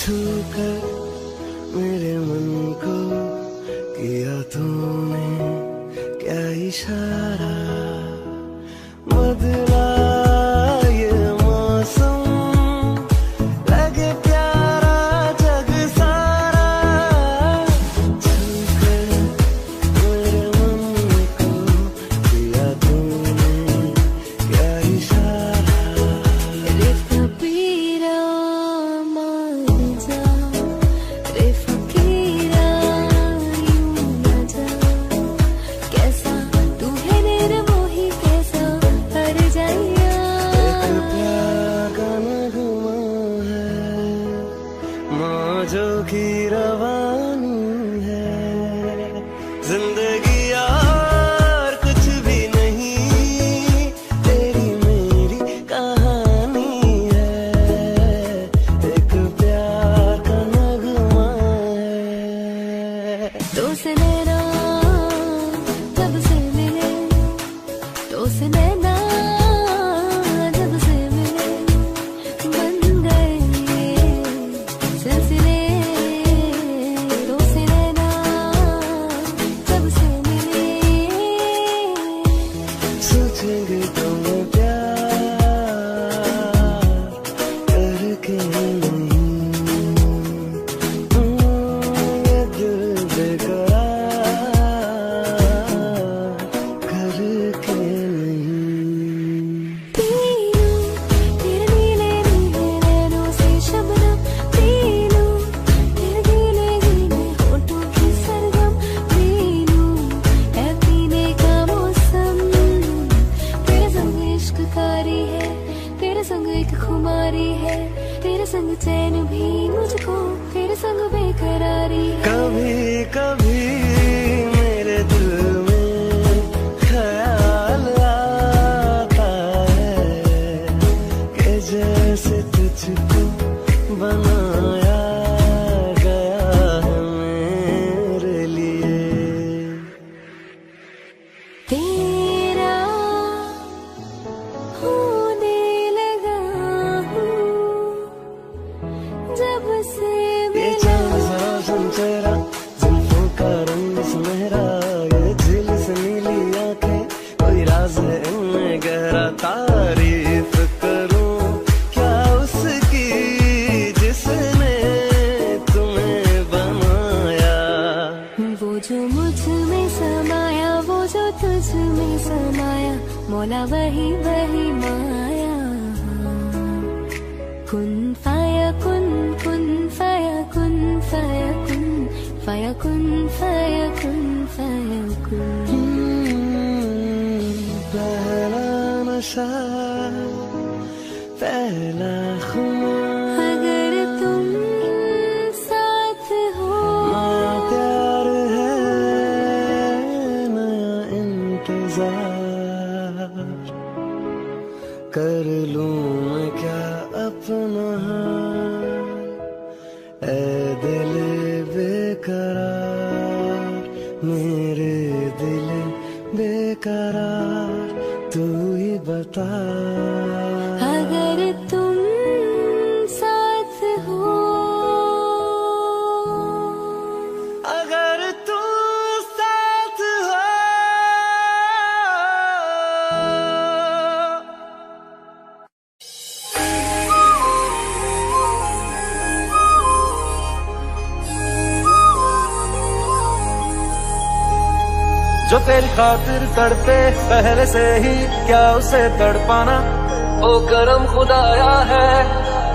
छू कर मेरे मन को किया तूने क्या इशारा, बदला ये मौसम लगे प्यारा जग सारा, छू कर मेरे मन को किया तूने क्या इशारा। रे फकीरा मान जा, रे फकीरा यूं न जा, कैसा तू है निर्मोही कैसा हर जाइया। एक प्यार का नगमा है, मौजों की रवानी है, जिंदगी और कुछ भी नहीं, तेरी मेरी कहानी है, एक प्यार का नगमा है। तो से नैना जब से मिले, तो से नैना जब से मिले, बन गए सिलसिले। तो से नैना जब से मिले, सोचेंगे तुम्हें प्यार करके नहीं, ये दिल बेकरार करके नहीं। पी लूं तेरे नीले नीले नैनों से शबनम, पी लूं तेरे गीले गीले होठों की सरगम, पी लूं है पीने का मौसम। तेरे संग इश्क कारी है, तेरे संग एक खुमारी है, तेरे संग चैन भी मुझको, तेरे संग बेकरारी है। कभी कभी मेरे दिल में ख्याल आता है कि जैसे तुझको बनाया गया है मेरे लिए। तेरा होने लगा हूँ जब से ये मिला। चांद सा रोशन चेहरा, जुल्फों का रंग सुनहरा, ये झील से नीली आंखें, कोई राज है इनमें गहरा। तारीफ करूं क्या उसकी जिसने तुम्हें बनाया, वो जो मुझ में समाया, वो जो तुझ में समाया, मौला वही वही माया। कुन फाया कुन, कुन फाया कुन, फाया कुन, फाया कुन, फाया कुन, फाया कुन। पहला नशा पहला खुमार, अगर तुम साथ हो, नया प्यार है नया इंतजार, कर लूं मैं क्या अपना हाल, ऐ दिल बेकरार, मेरे दिल बेकरार, तू ही बता। अगर तुम साथ हो, अगर तू साथ हो, जो तेरी खातिर तड़पे पहले से ही क्या उसे तड़पाना, ओ करम खुदाया है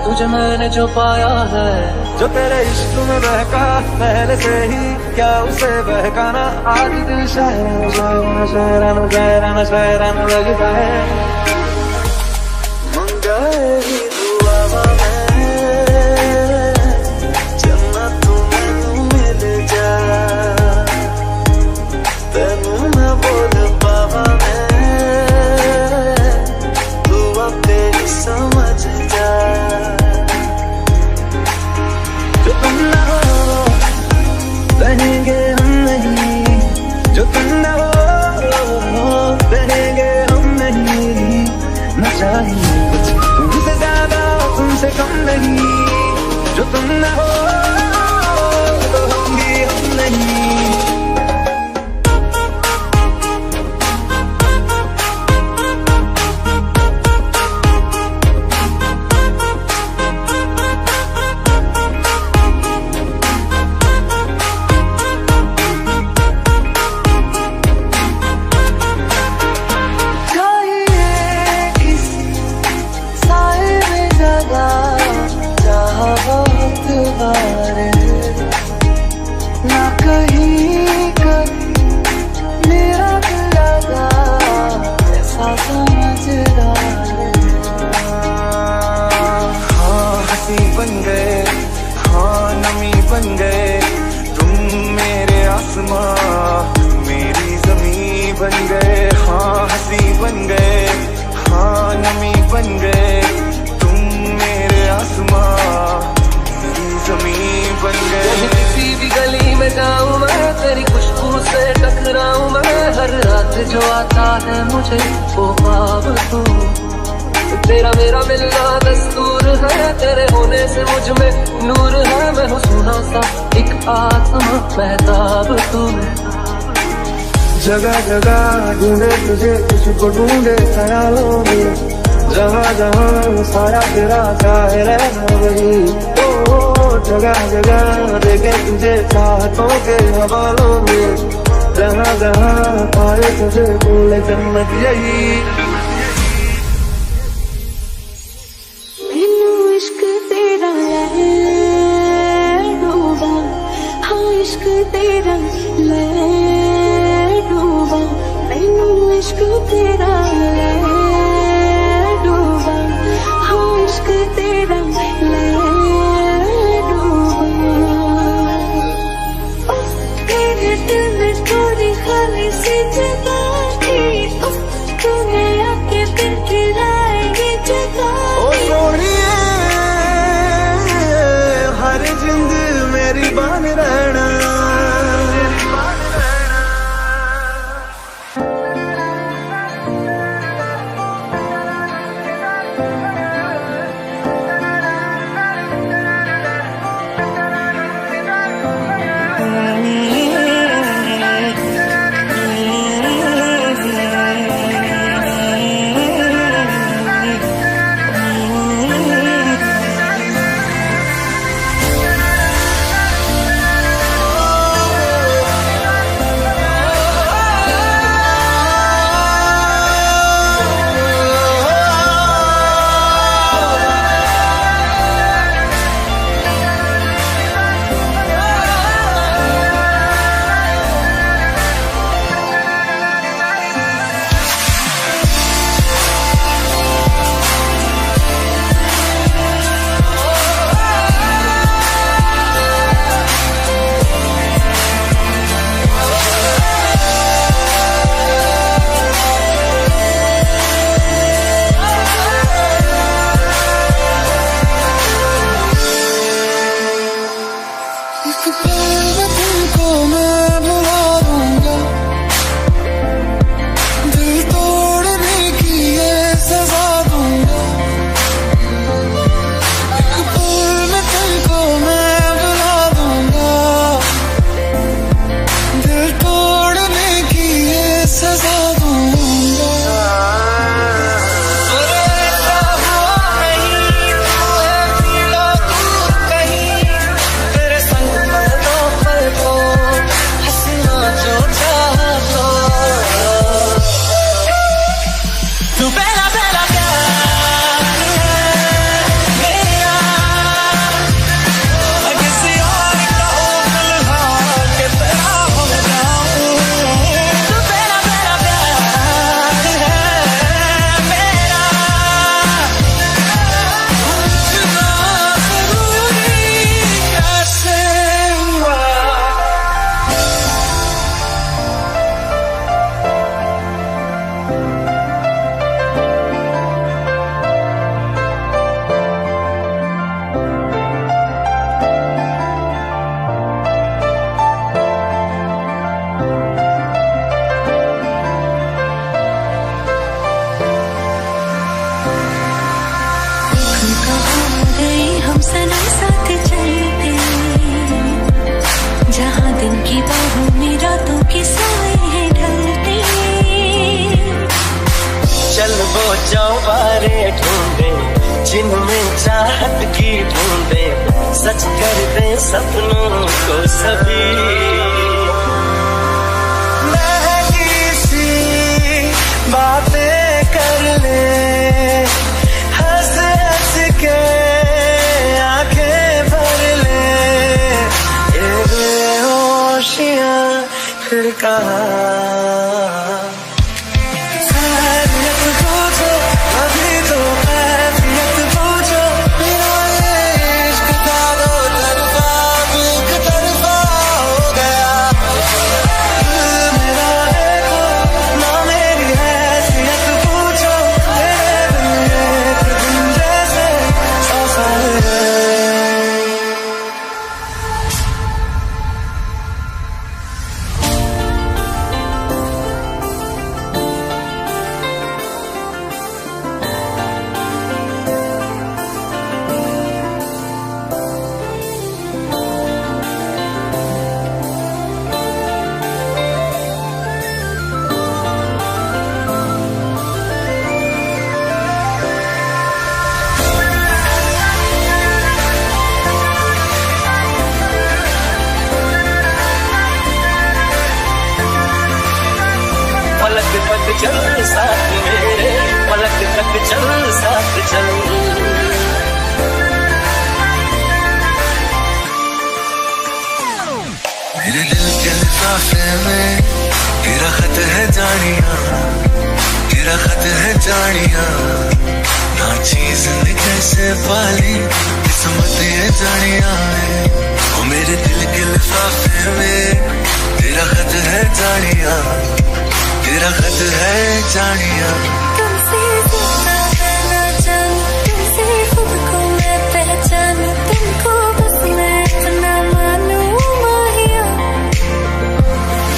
तुझे मैंने जो पाया है, जो तेरे इश्क में बहका पहले से ही क्या उसे बहकाना। आज दिल शायराना शायराना शायराना शायराना शायराना लगता है, मंगाए ही दुआ में जन्नत में मिल जा, तेनू मैं बोल पावा मैं, तू अब तेरी समझ जा। जो तुम ना हो रहेंगे हम नहीं, जो तुम ना हो रहेंगे हम नहीं, न चाहिए कुछ तुमसे ज्यादा। तुम न हो तो हम भी हम नहीं। ना कहीं कभी मेरा दिल लगा ऐसा समझदार। हाँ हंसी बन गए, हाँ नमी बन गए, तुम मेरे आसमां मेरी जमीन बन गए। हाँ हंसी बन गए, हाँ नमी बन गए, तुम मेरे आसमां जमीन बन गए। किसी भी गली में जाऊं मैं तेरी खुशबू से टकराऊं मैं, हर रात जो आता है मुझे वो ख्वाब तू। तेरा मेरा मिलना दस्तूर है, तेरे होने से मुझ में नूर है। मैं हूँ सुना सा एक आत्मा महताब तू। जगह जगह ढूंढे तुझे, तुझको ढूंढे ख्यालों में, जहाँ जहाँ सारा तेरा चाहे रहना वही। जगह जगह देखे तुझे चाहतों के हवालों में, जहाँ जहाँ पाए तुझे बोले जन्नत यही। मैनू इश्क तेरा ले डूबा, हाँ इश्क तेरा ले डूबा, मैनू इश्क तेरा ले डूबा, हाँ इश्क तेरा ले दिल में थोड़ी खाली सी जगह थी, तूने आके फिर खिलाएगी जगह। ओ सोनिए हर जिंद मेरी बान रहना। चौबारे ढूंढे जिनमें चाहत की बूंदे सच कर दे सपनों को सभी महकी सी बातें कर ले हंस हंस के आंखें भर ले ये बेहोशियां फिर कहाँ पलक चल साथ मेरे पलक तक चल साथ चल मेरे दिल के लिफाफे में तेरा खत है जानिया तेरा खत है जानिया ना चीज कैसे पाली किस्मत ये जानिया है ओ मेरे दिल के लिफाफे में तेरा खत है जानिया तेरा खत है जानिया तुमसे ज़्यादा है ना जानूं तुमसे खुद को मैं पहचानूं तुमको बस मैं इतना मानूं माहिया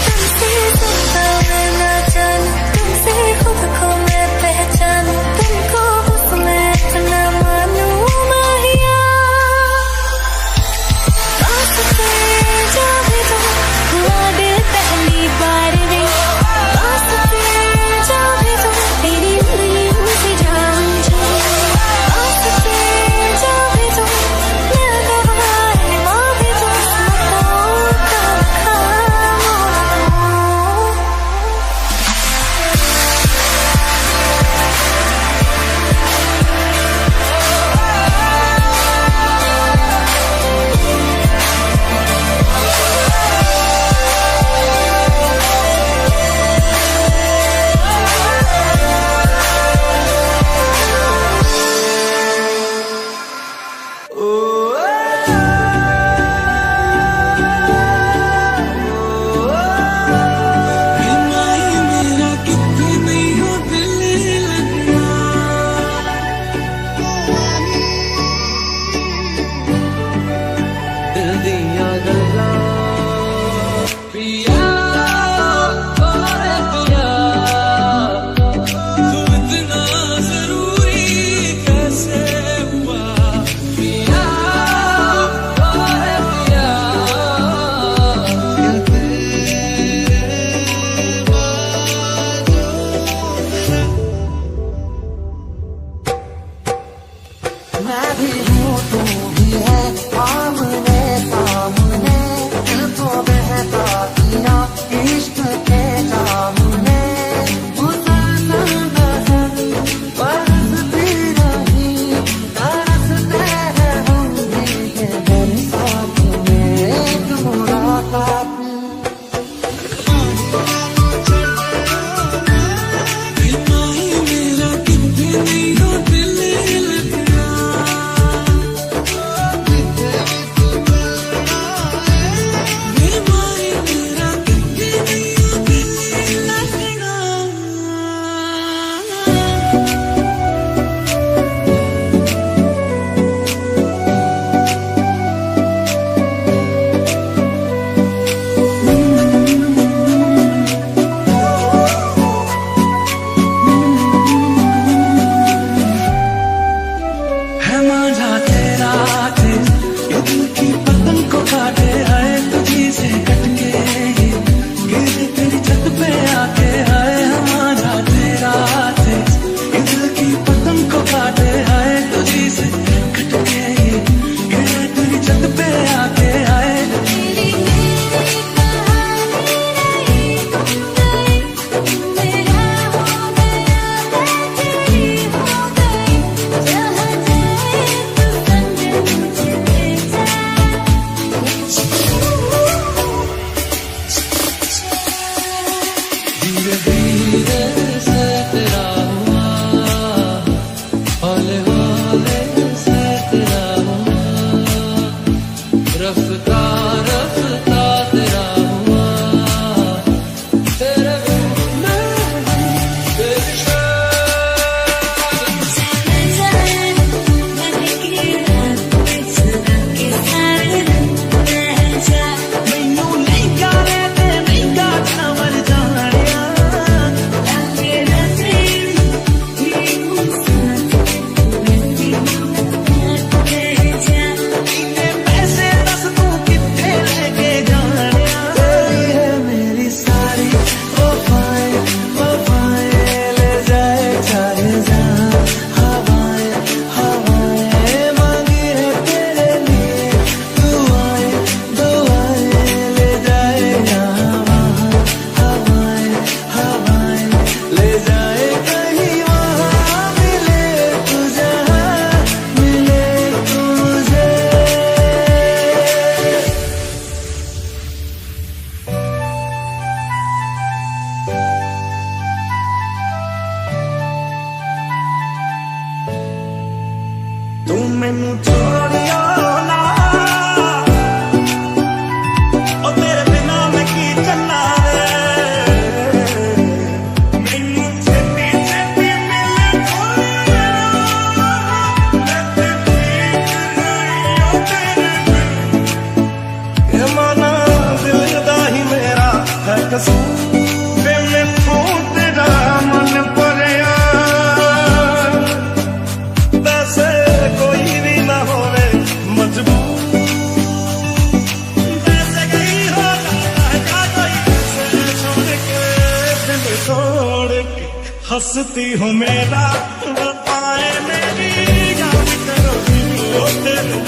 तुमसे ज़्यादा है ना जानूं तुमसे खुद को मैं पहचानूं तुमको बस मैं इतना मानूं माहिया पास तेरे जा भी तो हुआ दिल पहली बार रे पास तेरे जा भी तो तेरी रफ्ता रफ्ता तेरा हुआ तेरे तू मैनू छोड़ियो ना ओ तेरे बिना मैं की चलना वे मैनू छेती छेती मिले कोई ये माना दिल दा ही मेरा है कसूर वे मैनू तेरा मन पड़िया हंसती हूँ मेरा बताए मेरी याद करो तेरे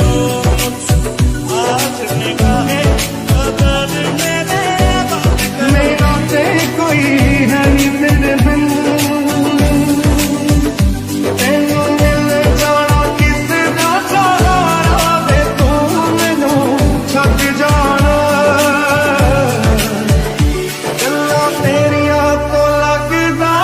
आज निगाहें बदल मेरा से कोई है नहीं तेरे बिन तेनू मिल जाना किस दा सहारा वे तू मैनू छक जाना गल्ला तेरिया तो लगदा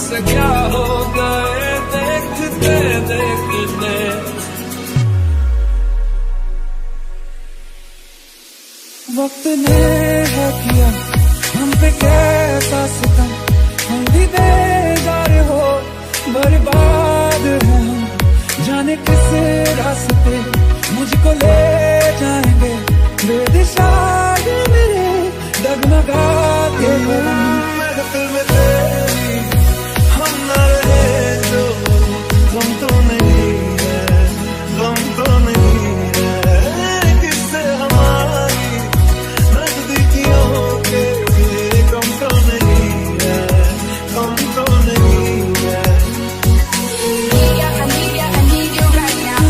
से क्या हो गए देखते देखते वक्त ने है किया हम पे कैसा सितम हम भी बेजार हो बर्बाद है हम जाने किस रास्ते मुझको ले जाएंगे बेदिशा मेरे डगमगा के महफिल में तेरी हम न रहे जो गम तो नहीं है गम तो नहीं है किससे हमारी नजदीकियों के गम तो नहीं है गम तो नहीं है I need you right now.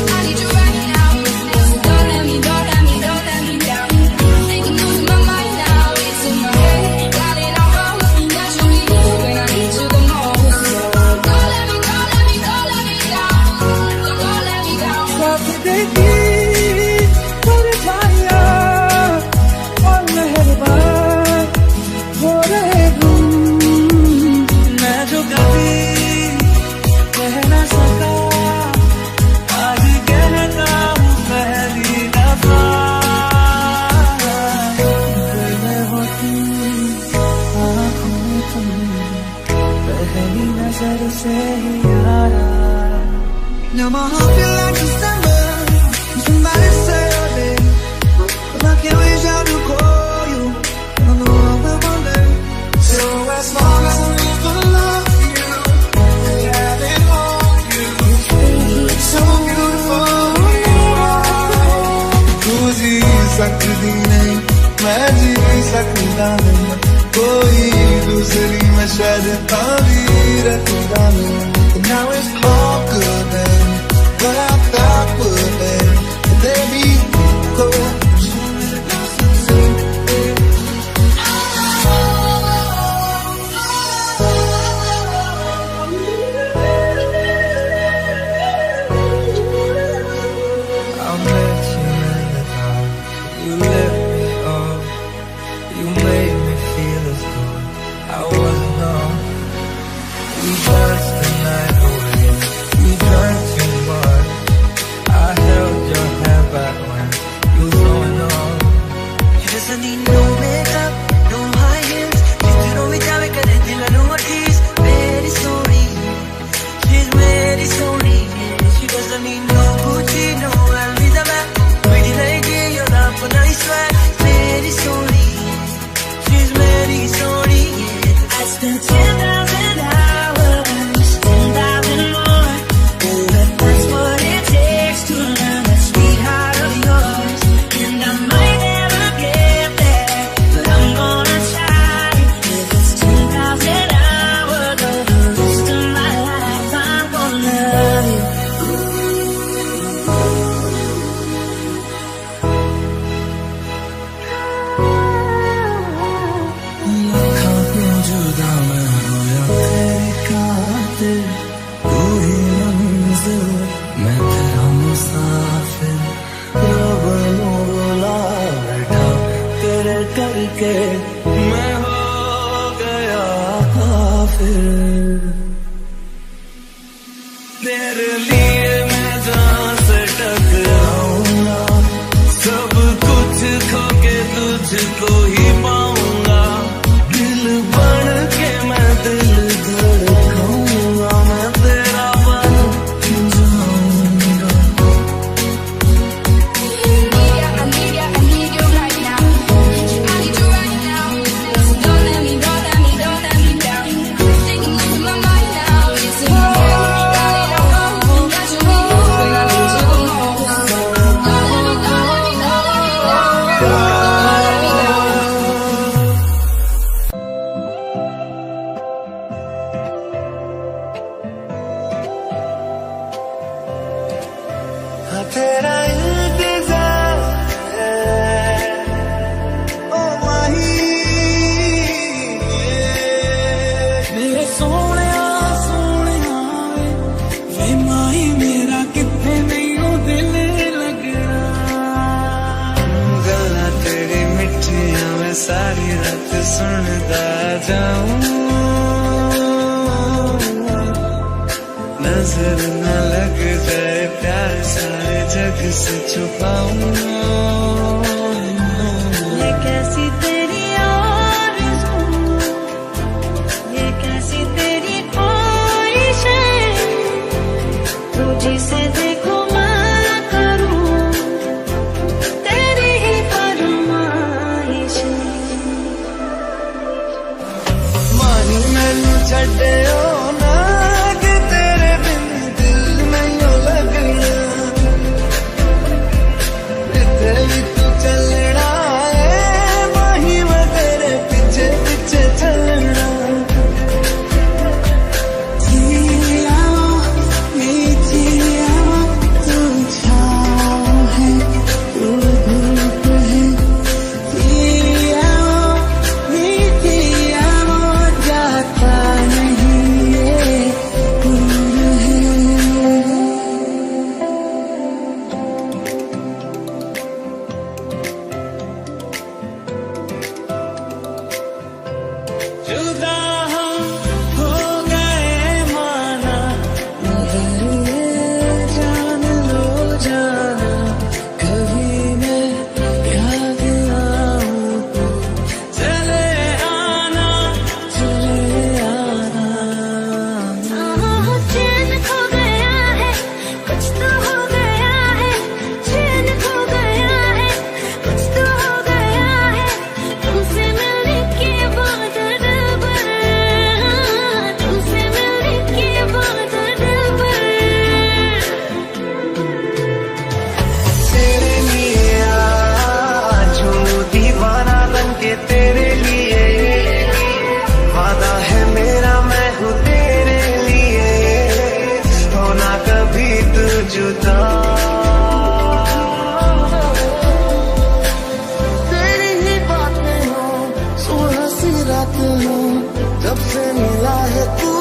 I need you right now. Don't let me down. Thinking losing my mind now. It's in my head, got it all wrong. That you need when I need you the most. Don't let me down. Don't let me down. साथ देगी परछाइयाँ और मेहरबान हो रहे गुम मैं जो कभी कह न सका आज कहता हूँ पहली दफा मैं हो तुम आँखों में तुम पहली नजर से ही यारा Now my heart feel like December. Somebody say your name, but I can't reach out to call you. I know I will one day. as long as I live, I love you. Have it all you. It's so beautiful. तू जी सकती नहीं, मैं जी सकता नहीं, कोई दूसरी मैं शायद पावी रखता नहीं. Now it's all good and what I thought would end. Baby, go. करके मैं हो गया काफिर. तेरे लिए मैं जहाँ से टकराऊंगा, सब कुछ खो के तुझको ही पाऊंगा. दिल बन के मैं दिल धड़काऊंगा, मैं तेरा बन जाऊंगा. I need you right now. I need you right now. So don't let me down. Taking you in my mind now. It's in my head, darling, I know that you need me when I need you the most. Don't let me down. तेरा इंतजार है ओ माही, मेरे सोने वे माही मेरा कितने नहीं हो दिल लगना. गल्ला तेरी मिठियां मैं सारी रात सुनता जाऊं, नजर न लग जाए प्यार सारे जग से छुपाऊं. ये कैसी तेरी आरज़ू, ये कैसी तेरी ख्वाहिश है, तू जिसे देखो मैं करूं तेरी ही फरमाइश है. मानी मैनू छड्डियो ना कि तेरे बिन दिल नहीं लगना. इत्थे भी तू चलना है माही, मैं तेरे पीछे पीछे चलना. जिया मीठिया तू छाँव है, तू धूप है. जिया मीठिया वो जाता नहीं, ये हूँ जब से मिला है तू,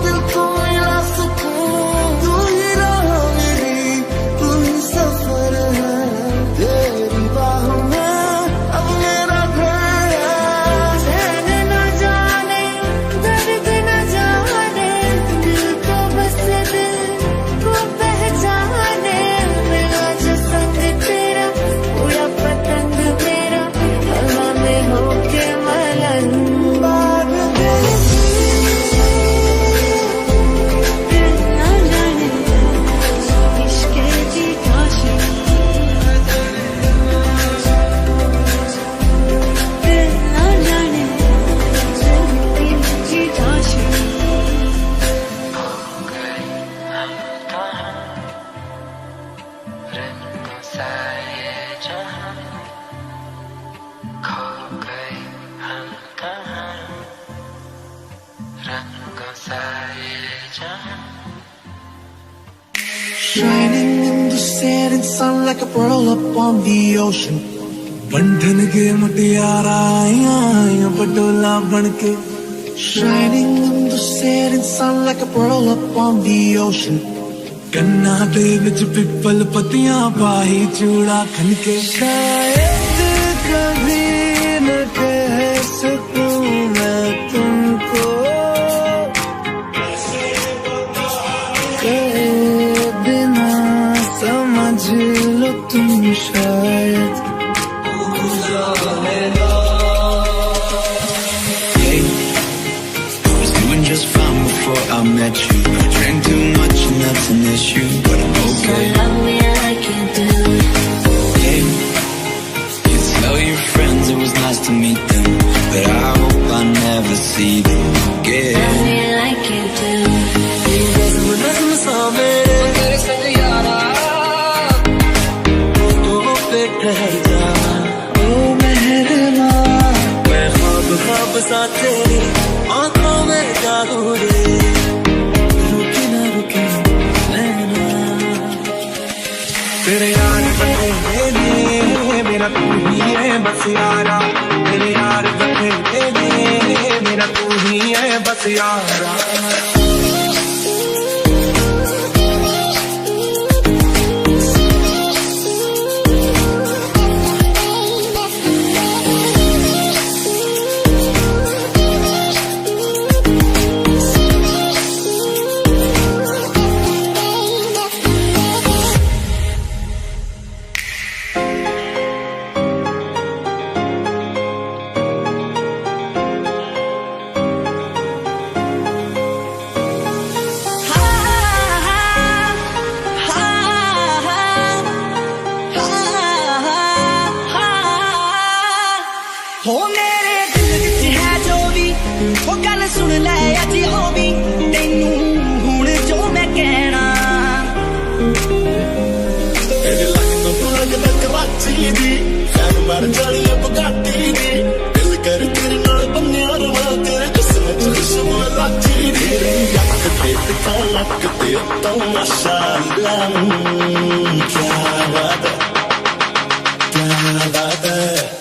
दिल को मिला सुकून। तू ही राह मेरी, तू ही सफर है, तेरी बाहों में अब मेरा घर है। चैन न जाने, दर्द न जाने, दिल को बस दिल को पहचाने। मेरा जो संग तेरा, उड़ा पतंग मेरा, हवा में होके मलन। बात तेरी दिल न जाने, इश्क की काशी। दिल न जाने, दिल की Kashi. shining in the setting sun like a pearl upon the ocean. बंधन के मुटियारा आया पटोला बनके, shining in the setting sun like a pearl upon the ocean. कन्ना दे विच पिपल पतियां पाही चूड़ा खनके। शायद कभी न कह सकूं मैं तुमको, कहे बिना समझ लो तुम शायद। Just fine before I met you. Drank too much and that's an issue, but I'm okay. Love me like you do. Hey, you tell your friends it was nice to meet them, but I hope I never see them Love again. me like you do. नज़्म सा मेरे तेरे संग यारा होठों पे ठहर जा, ओ मेहरमा। मैं ख्वाब ख्वाब सा तेरी आँखों में जागू रे, रुके ना रुके नैना। तेरे यार बने दे मेरा तू ही है बस यारा, तेरे यार बने दे मेरा तू ही है बस यारा। हो मेरे दिल विच है जो भी, वो गल सुन ले अज हो भी, तेनू हुण जो मैं कहना। तेरे लग तो लगदा कराची दी, खैर मर जानी है बुगाटी दी। दिल कर तेरे नाल बन्निया रवां, तेरे जिस्म च खुशबू लाची दी। याद देख तो लगदे तो माशाअल्लाह, क्या बात है, क्या बात है।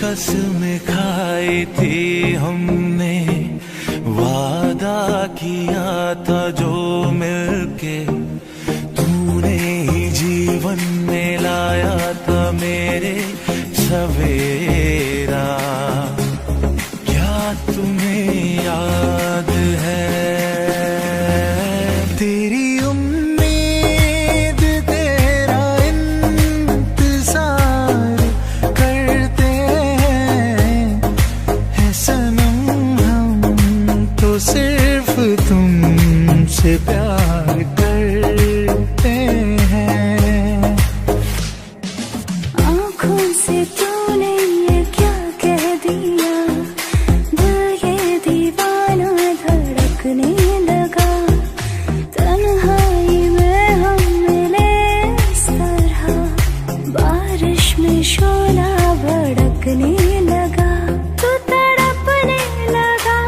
कसमें खाई थी हमने, वादा किया था जो मिलके तूने ही जीवन में लाया था मेरे सवेरा। क्या तुम्हें याद है तेरी उम्मीद तेरा इंतजार करते हैं सनम, हम तो सिर्फ तुमसे प्यार करते हैं। आँखों से तूने ये क्या कह दिया, दिल ये दीवाना धड़कने लगा। तन्हाई में हम मिले इस तरह, बारिश में शोला भड़कने लगा। तू तड़पने लगा,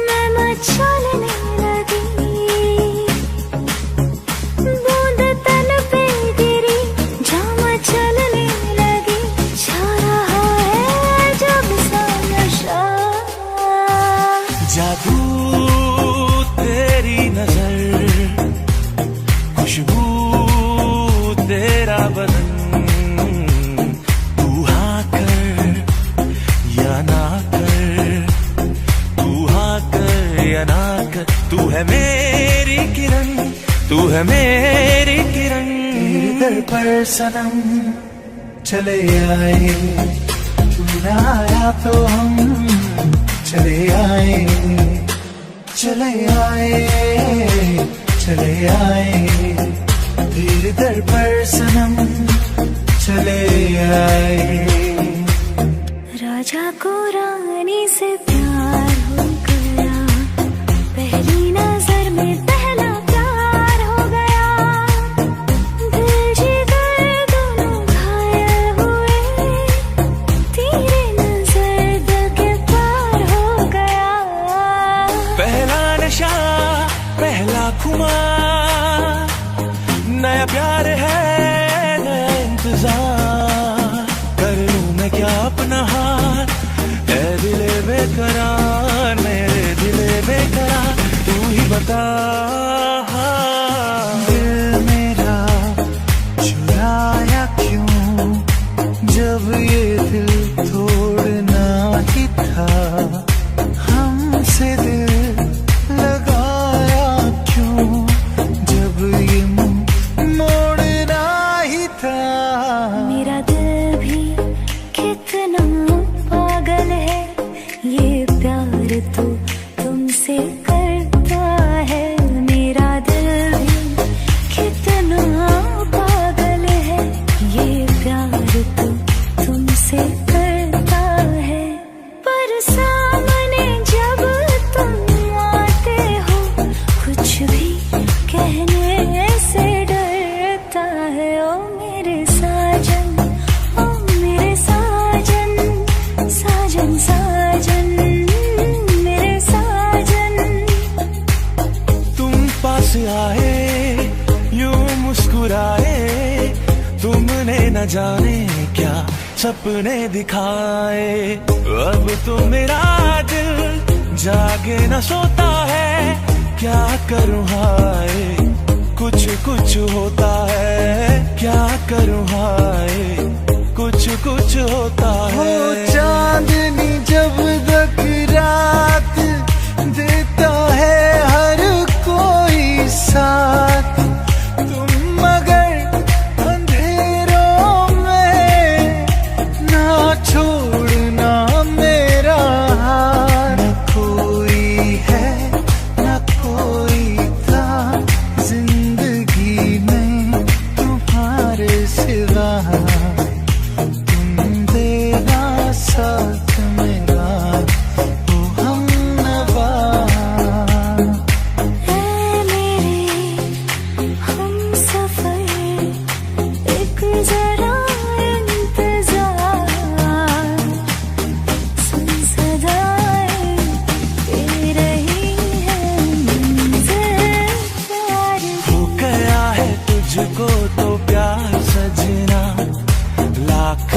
मैं मचलने लगी। बूंद तन पे गिरी, जाम चलने लगी। छा रहा है जब सा नशा, जादू तेरी नजर, खुशबू तेरा बदन, तू हाँ कर या ना कर, तू हाँ कर या ना कर, तू है मेरी किरण, तू है मेरी किरण। तेरे दर पर सनम चले आए, तू न आया तो हम चले आए, चले आए, चले आए। तेरे दर पर सनम चले आए। राजा को रानी से प्यार हो गया, पहली नजर में पहला प्यार हो गया। दिल जिगर दोनों घायल हुए, तेरे नजर दिल के पार हो गया। पहला नशा पहला खुमार, नया प्यार है नया इंतजार। कर लूं मैं क्या अपना हार, ऐ दिले बेकरार, मेरे दिले बेकरार, तू ही बता। दिल मेरा चुराया क्यों, जब ये दिल तोड़ना ही था। हमसे दिल लगाया क्यों, जब ये मुंह मोड़ना ही था। मेरा दिल भी कितना पागल है, ये प्यार तो तुमसे करता है। मेरा दिल भी कितना पागल है, ये प्यार तो तुमसे करता है। पर सामने जब तुम आते हो, कुछ भी कहने से डरता है। ओ मेरे साजन, ओ मेरे साजन, साजन साजन, मेरे साजन। तुम पास आए यूं मुस्कुराए, तुमने न जाने क्या सपने दिखाए। अब तो मेरा दिल जागे न सोता है, क्या करूं हाय कुछ कुछ होता है। क्या करूं हाय कुछ कुछ होता हो है। चांदनी जब तक रात देता है हर कोई साथ, तुम मगर अंधेरों में ना छोड़ना मेरा हाथ। न कोई है न कोई था जिंदगी में तुम्हारे सिवा, तुम देना साथ मेरा ओ हमनवा। ऐ मेरे हमसफर, एक जरा इंतजार, सुन सदाएं दे रही है मंज़िल प्यार की। हो गया है तुझको तो प्यार सजना, लाख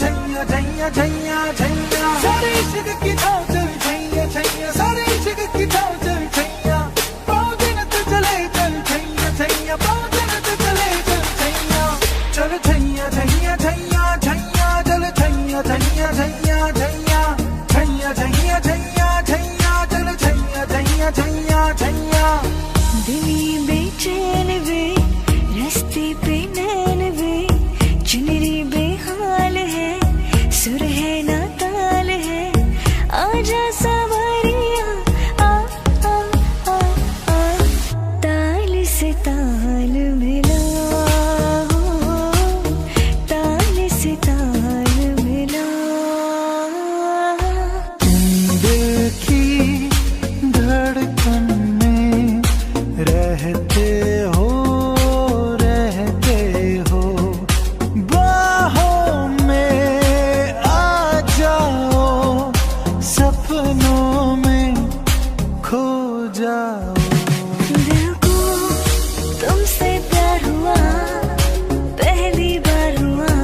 छैया छैया छैया छैया सारे इश्क की छाव चल छैया छैया सारे इश्क की छाव चल छैया पाँव दिन तो चले चल छैया छैया पाँव दिन तो चले चल छैया चल छैया छैया छैया छैया चल छैया छैया छैया छैया छैया छैया छैया छैया चल छैया छैया छैया छैया दिली बेचैन वे रास्ते पे नैन वे चुनरी बेहाल है सुर है ना ताल है आजा सवारिया आ आ आ आ ताल से ताल मिला ताल से ताल मिला दिल की धड़कन में रहते हो बाहों में आ जाओ सपनों में खो जाओ दिल को तुमसे प्यार हुआ पहली बार हुआ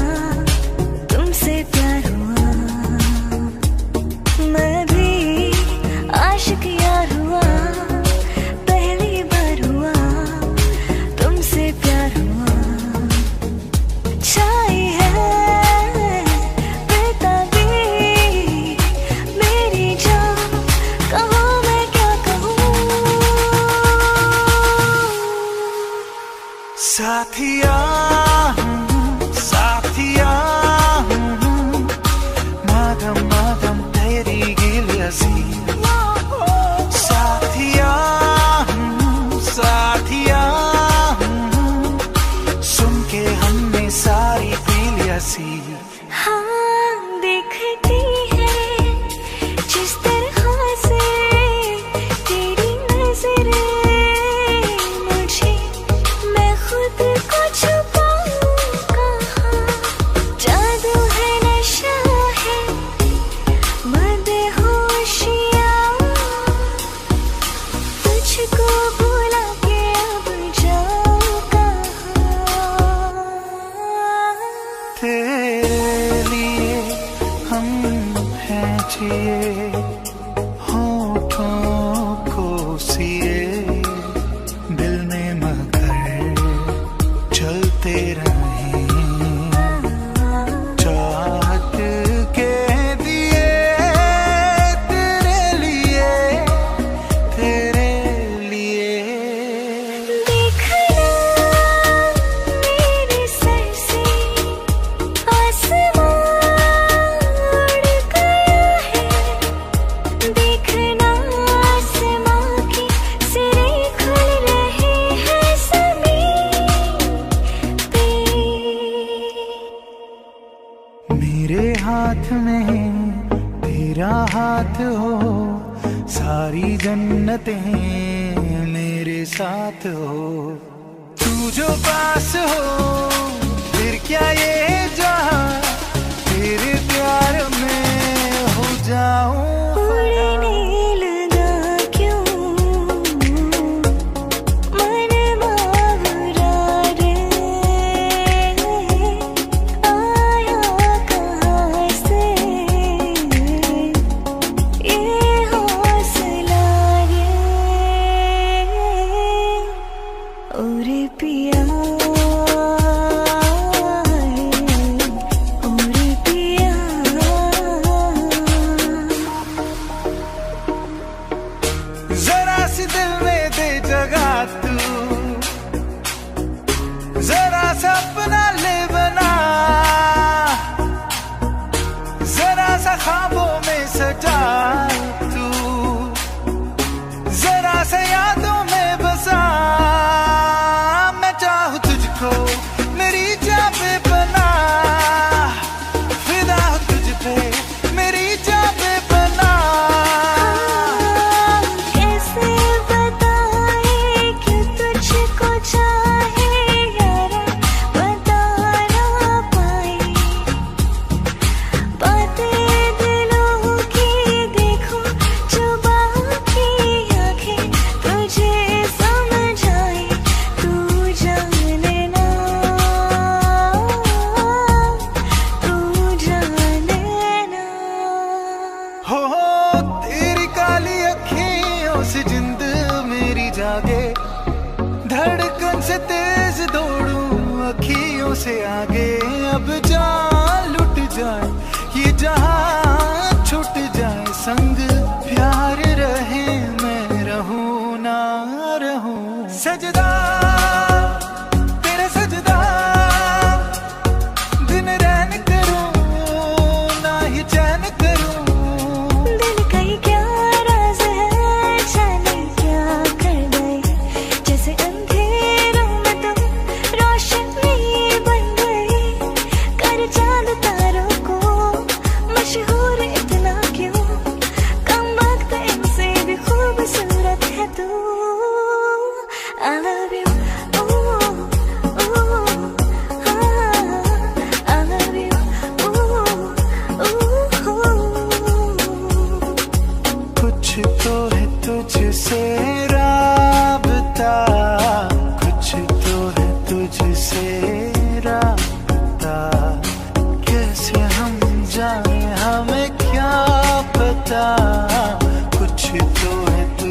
तुमसे प्यार हुआ मैं भी आशिक यार हुआ पहली बार हुआ तुमसे प्यार हुआ छाई है बेताबी मेरी जान कहो मैं क्या कहूँ साथिया साथिया माधम माधम तेरी गिलियासी साथिया साथिया सुन के हमने सारी पी लिया सी हाँ देखती है जिस तरह से तेरी नजरें मुझे मैं खुद को छुपाऊं कहाँ जादू है नशा है मदहोशियाँ तुझको भुला के अब जाऊं कहाँ तेरे लिए हम हैं जिए होठों को सिए दिल में मगर चलते रहे चाहत के दिए तेरे लिए देखना मेरे सर से आसमां उड़ गया है देखना आसमां के सिरे खुल रहे हैं ज़मीन पे मेरे हाथ में तेरा हाथ हो सारी जन्नतें मेरे साथ हो तू जो पास हो फिर क्या ये जहां तेरे प्यार में हो जाऊं उड़ने लगा क्यों मन बावरा रे आया कहाँ से ये हौसला रे ओरे पिया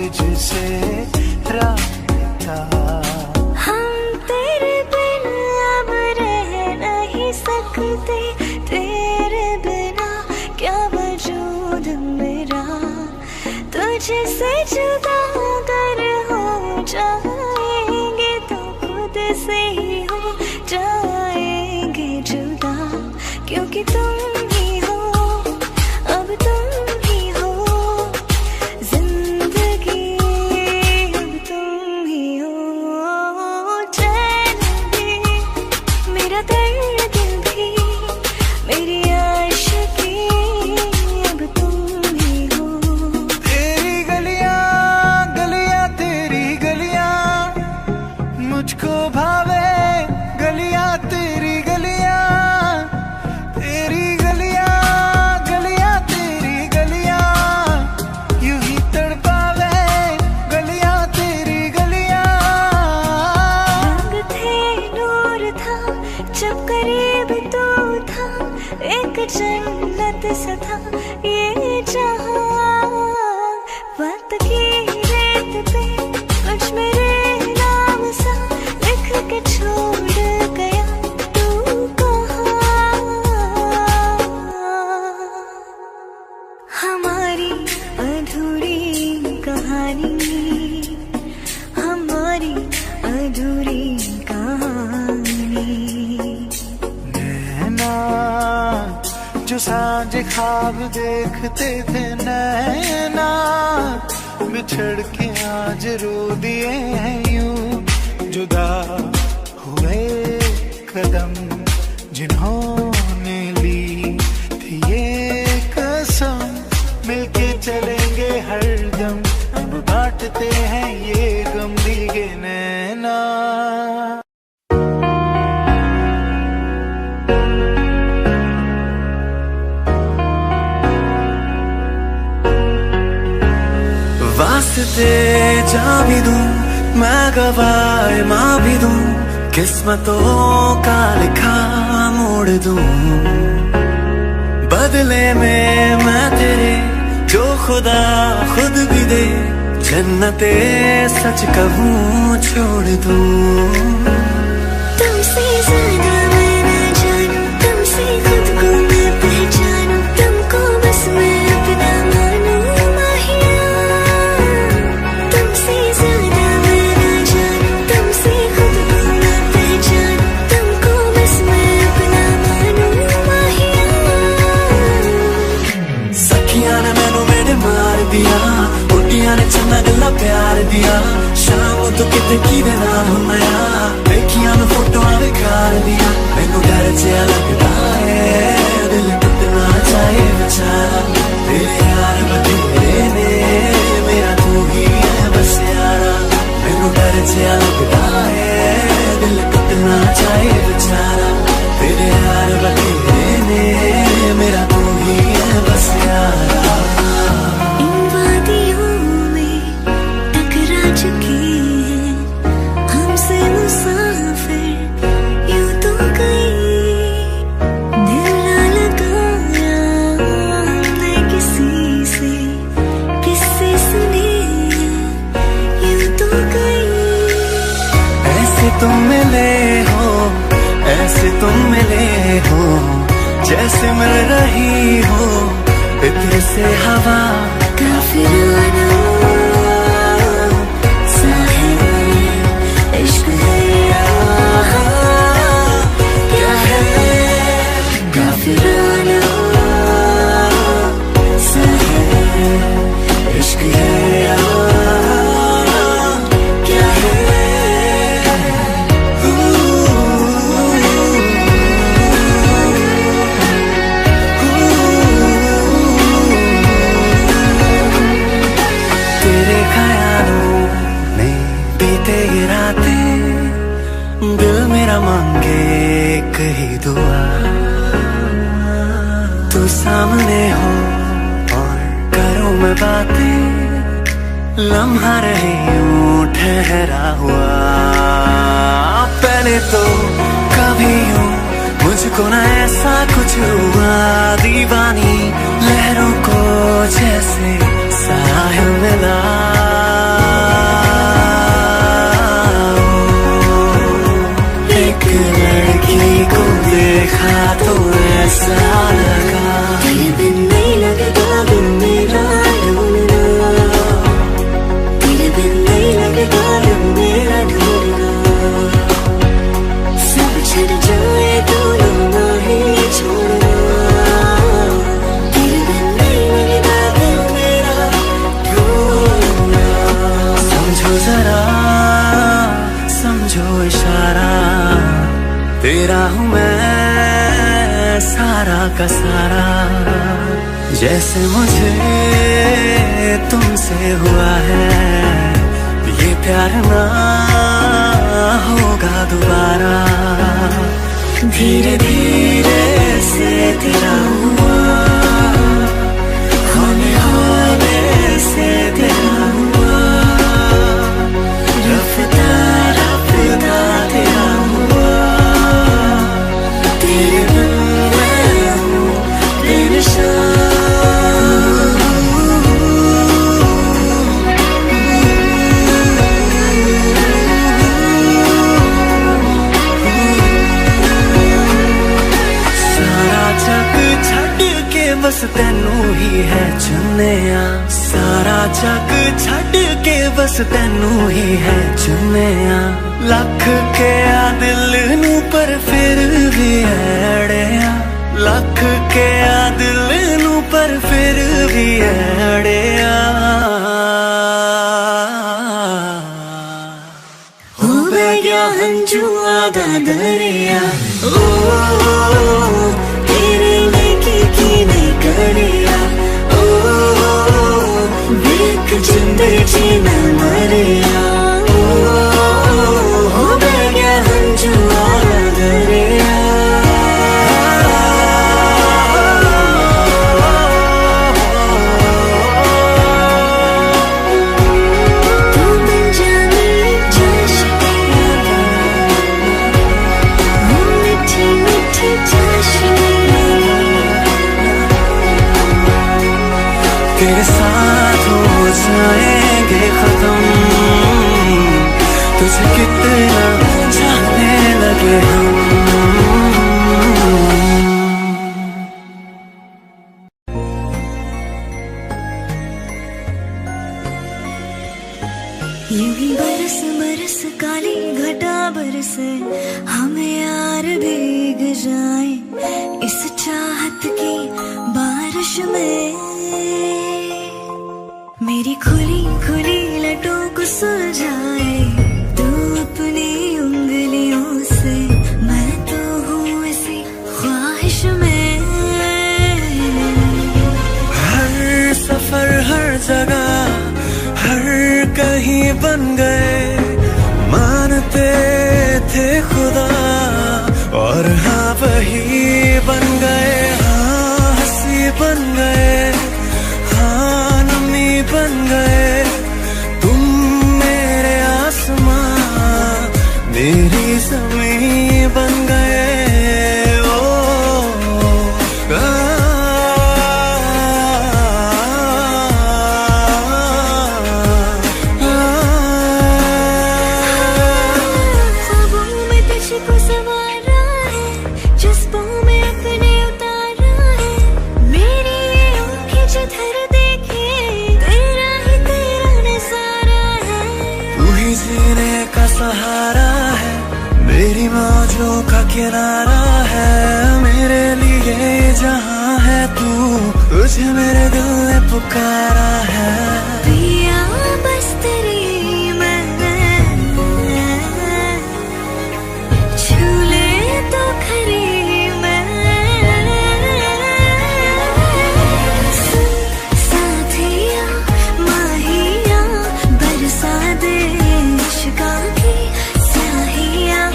तुझसे राता। हम तेरे बिन अब रह नहीं सकते, तेरे बिना क्या वजूद मेरा। तुझसे जुदा अगर हो जाएंगे तो खुद से ही हो जाएंगे जुदा, क्योंकि तुम ही हो, अब तुम ही हो जिंदगी, अब तुम ही हो चैन भी, मेरा दर्द भी, मेरी आशिकी, अब तुम ही हो। तेरी गलियां गलियां तेरी गलियां मुझको भावे, गलियां तेरी गलियां, तेरी गलियां गलियां तेरी गलियां यूं ही तड़पावे, गलियां तेरी गलियां। रंग थे नूर था जब करीब तू था, एक जन्नत सा था ये जहां। वक्त की रेत पे कुछ मेरे नाम सा लिख के छोड़ गया तू कहाँ। हमारी अधूरी कहानी, हमारी अधूरी कहानी। नैना जो सांझ ख्वाब देखते थे, नैना बिछड़ के आज रो दिए हैं यूं। जुदा हुए कदम जिन्होंने ली थी ये कसम, मिलके चलेंगे हरदम, अब बांटते हैं ये गम दिल के नैना। वास्ते जा भी दूं मैं, गवाए माँ भी दूं, किस्मतों का लिखा मोड़ दूं। बदले में मैं तेरे जो खुदा खुद भी दे, जन्नते सच कहूँ छोड़ दूं। तुमसे ज्यादा मैं न जानूं, तुमसे खुद को मैं पहचानूं, तुमको बस मैं अपना मानूं माहिया। तुमसे ज्यादा मैं न जानूं, तुमसे खुद को मैं पहचानूं, तुमको बस मैं अपना मानूं माहिया। सखियां ने मैनू मेरे मार दिया, बुढ़िया ने चंगा गल्ला प्यार दिया, शाम तो किते की दे नाल हुंदा, देखिया मैं फोटो विकार दिया। मैनू डर जिहा लगदा है, दिल टुटना चाहे बेचारा, तेरे यार बथेरे ने, मेरा तू ही है बस यारा। मैनू डर जिहा लगदा है, दिल टुटना चाहे बेचारा, तेरे यार बथेरे ने, मेरा तू ही है बस यारा। इन वादियों में टकरा चुकी है हमसे मुसाफिर यूं तो गई, दिल ना लगाया हमने किसी से, किससे सुने यूं तो गई। ऐसे तुम मिले हो, ऐसे तुम मिले हो, जैसे मिल रही हो इत्र से हवा। काफिराना सा है इश्क है यहाँ, क्या है काफिराना सा है इश्क है यहाँ, क्या है। तेरे ख्यालों में बीते ये रातें, दिल मेरा मांगे एक ही दुआ, तू सामने हो और करूं मैं बातें, लम्हा रहे यूं ठहरा हुआ। पहले तो कभी यूं मुझको ना ऐसा कुछ हुआ, दीवानी लहरों को जैसे साहिल मिला। देखा तो ऐसा लगा तेरे बिन नहीं लगता बिन मेरा ढूंढना, तेरे बिन नहीं लगता बिन मेरा ढूंढना। सब छड़ जाए तो ना ही छोड़ना, तेरे बिन नहीं लगता बिन मेरा ढूंढना। समझो जरा समझो इशारा, तेरा हूँ मैं सारा का सारा। जैसे मुझे तुमसे हुआ है ये प्यार ना होगा दोबारा। धीरे धीरे से तेरा हुआ, होने होने से तेरा हुआ, रफ्ता रफ्ता तेरा हुआ। तेरे बिन मैं हूँ बेनिशान। बस तैनू ही है चुनिया, सारा जग छड़ के बस तैनू ही है चुनिया। लख के आ दिल नू पर फिर भी अड़िया, लख के आ दिल नू पर फिर भी अड़िया। हो गया हंजुआ दा दरिया, ओ तेरे लेके की नहीं करिया। ओ वेख जिंदे जी मैं मरिया, हो गया हंजुआ दा दरिया। तेरे साथ हो जाएंगे खत्म, तुझे कितना चाहने लगे हम। यूं ही बरस बरस काली घटा बरसे, हमें यार भीग जाए इस चाहत की बारिश में। मेरी खुली खुली लटों को सुलझाए तू अपनी उंगलियों से, मैं तो हूँ इसी ख्वाहिश में। हर सफर हर जगह हर कहीं बन गए, मानते थे खुदा और हाँ वही बन गए। हाँ हंसी बन गए, हाँ नमी बन गए, तुम मेरे आसमां मेरी ज़मीं बन गए। सहारा है मेरी मौजों का किनारा है, मेरे लिए जहाँ है तू, तुझे मेरे दिल ने पुकारा है। पिया बस तेरी मैंने छू ले तो खरी मैं। साथिया माहिया बरसा दे इश्क़ की स्याहियाँ।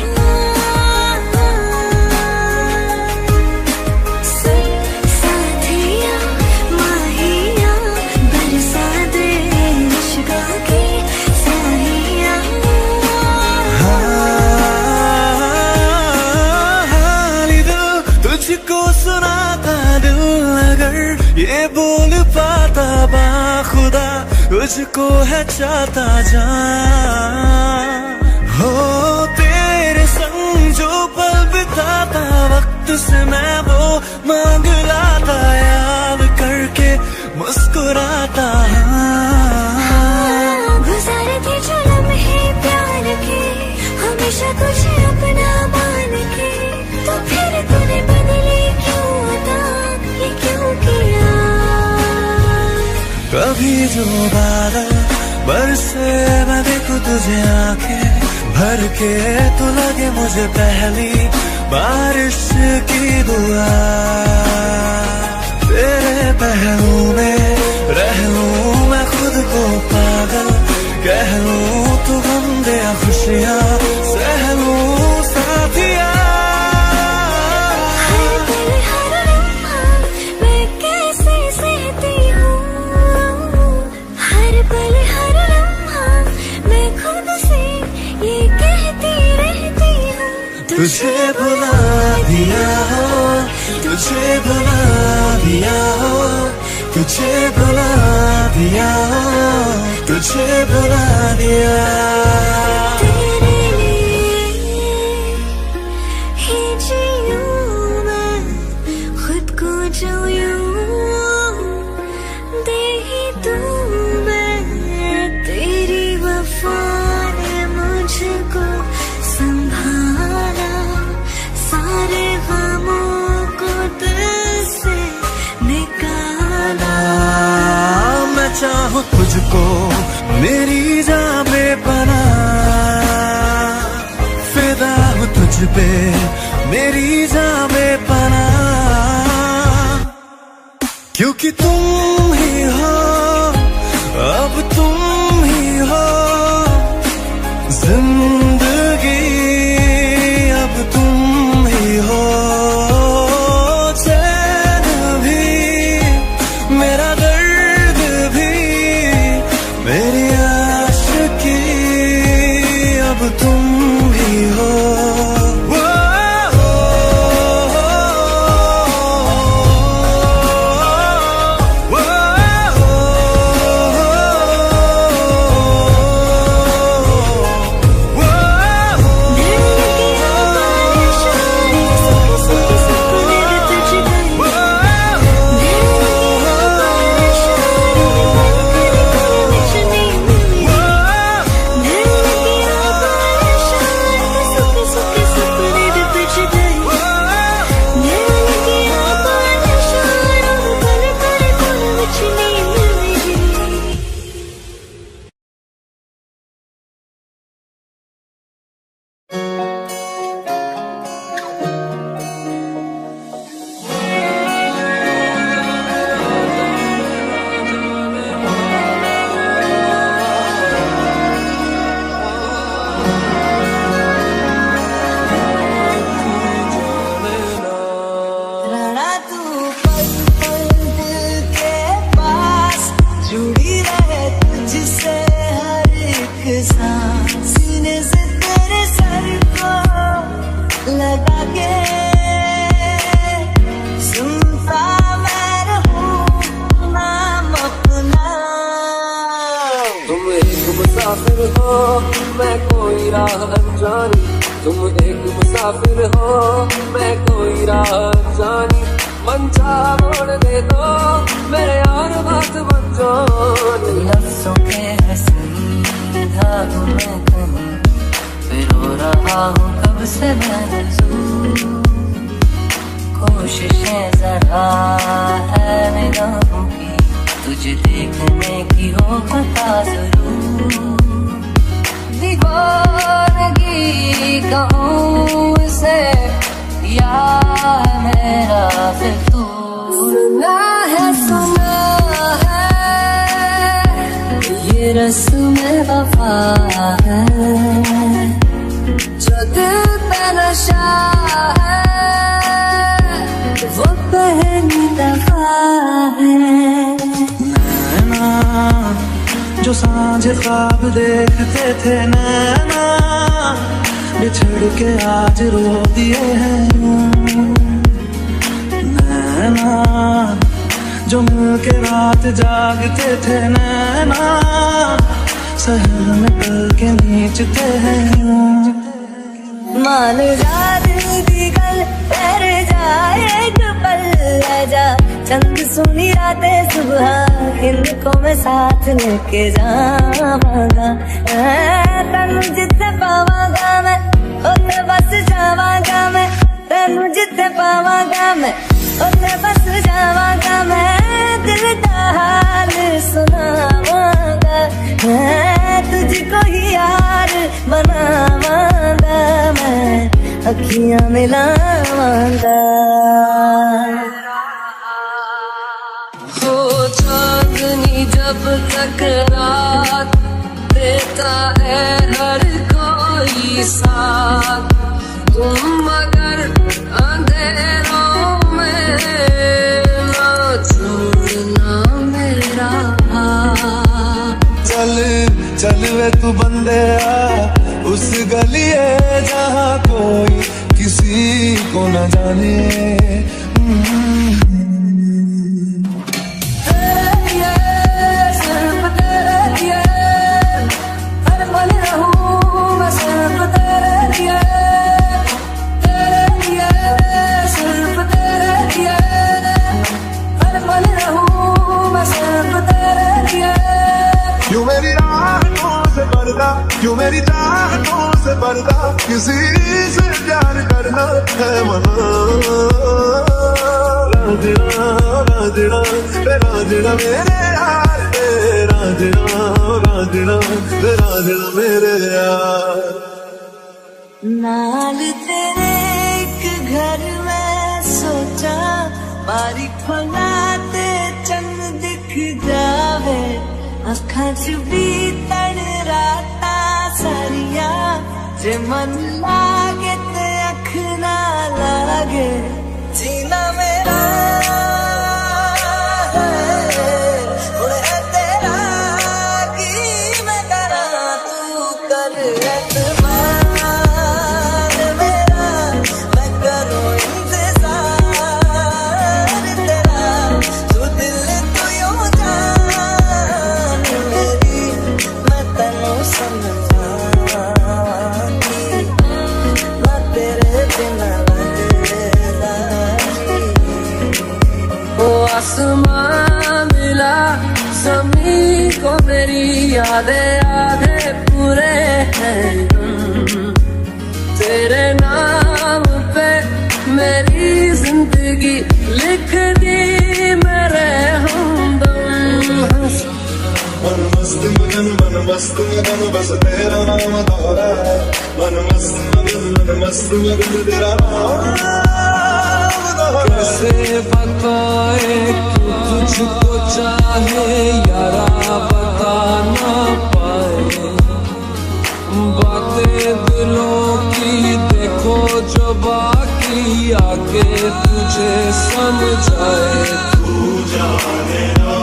साथिया माहिया बरसा दे इश्क़ की स्याहियाँ। हाली दिल तुझको सुनाता दिल, अगर ये बोल पाता बाखुदा, तुझको है चाहता जान। हो तेरे संग जो पल बिताता वक्त तुझसे मैं वो मांग लाता, याद करके मुस्कुराता। गुजारे थे जो लम्हे प्यार के, हमेशा तुझे अपना मान के, तो फिर तूने बदले क्यों अता, ये क्यों किया? कभी जो बादल बरसे मैं देखूं तुझे आंखें भर के, तू लगे मुझे पहली बारिश की दुआ। तेरे पहलू में रह लूं मैं खुद को पागल, कह लूं तू गम दे खुशियाँ सह लूं साथिया। हर पल हर लम्हा मैं कैसे सहती हूँ, हर पल हर लम्हा मैं खुद से ये कहती रहती हूँ। तुझे भुला दिया हो, तुझे भुला दिया हो, तुझे भुला दिया हो, तुझे भुला दिया। तेरे लिए ही जीऊं मैं, खुद को जोयूं दे ही दूं मैं। तेरी वफा ने मुझको संभाला, सारे गमों को दिल से निकाला। मैं चाहूं तुझको मेरी जान में बना, फिदा हूं तुझ पे मेरी जान में बना, क्योंकि तुम ही हो अब तुम ही हो जिंदगी, अब तुम ही हो चैन भी मेरा दर्द भी मेरी आशिकी, अब तुम ही हो। मुसाफिर हो मैं कोई राह अनजानी, तुम एक मुसाफिर हो मैं कोई राह अनजानी। मन चाहा मोड़ दे दो मेरे यार बात बन जानी। लफ्ज़ों के हसीन धागों में कहीं पिरो रहा हूँ कब से मैं कोशिशें जरा है निगाहों की, तुझे देखने की हो पता जरूर। दीवानगी कहूँ से या मेरा फितूर ना है, सुना है ये रस्म वफा है, जो दिल पे नशा है वो पहली दफा है। नैना जो सांझ ख्वाब देखते थे, नैना बिछड़ के आज रो दिए हैं। नैना जो मिल के रात जागते थे, नैना सहर में पल के नीचते हैं। मान जा दिल दी गल ठहर जा एक पल आजा, चंद सुनी रातें सुबह इनको मैं साथ लेके जावांगा। तेनू जिथे पावांगा मैं उत्थे बस जावांगा मैं, तेनू जिथे पावांगा मैं उत्थे बस जावांगा मैं। दिल दा हाल सुनावांगा मैं, तुझको ही यार बनावांगा मैं, अखियां मिलावांगा। हो चांदनी जब तक रात देता है हर कोई साथ, तुम मगर अंधेरों में ना छोड़ना मेरा हाथ। चल चल वे तू बंदे आ उस गलिए जहाँ कोई किसी को न जाने। क्यों मेरी राहों से पर्दा, क्यों मेरी चाहतों से पर्दा, किसी से प्यार करना है मना। राजना राजना राजना मेरे यार, राजना राजना राजना मेरे यार। नाल तेरे एक घर में सोचा, बारी खोला ते चंद दिख जावे, अखां च बीतण राता सारिया, जे मन लागे ते अख ना लागे, जीना मेरा हुण है तेरा, की मैं करा तू कर एतबार मेरा, मैं करूं इंतजार तेरा, तू दिल तू यूं जान मेरी, मैं तैनू समझावांगी, मैं तेरे बिना लगदा नहीं। ओ आसमां मिला ज़मीं को मेरी यादें आधे पूरे हैं, तेरे नाम पे मेरी जिंदगी लिख दी मेरे हमदम। मन मस्त मगन बस तेरा नाम दोहरा है, मन मस्त मगन तेरा नाम दोहरा। कैसे बताए कि तुझको चाहे यारा बता ना पाए, बातें दिलों की देखो जो बाकी आके तुझे समझाए। तू जाने ना,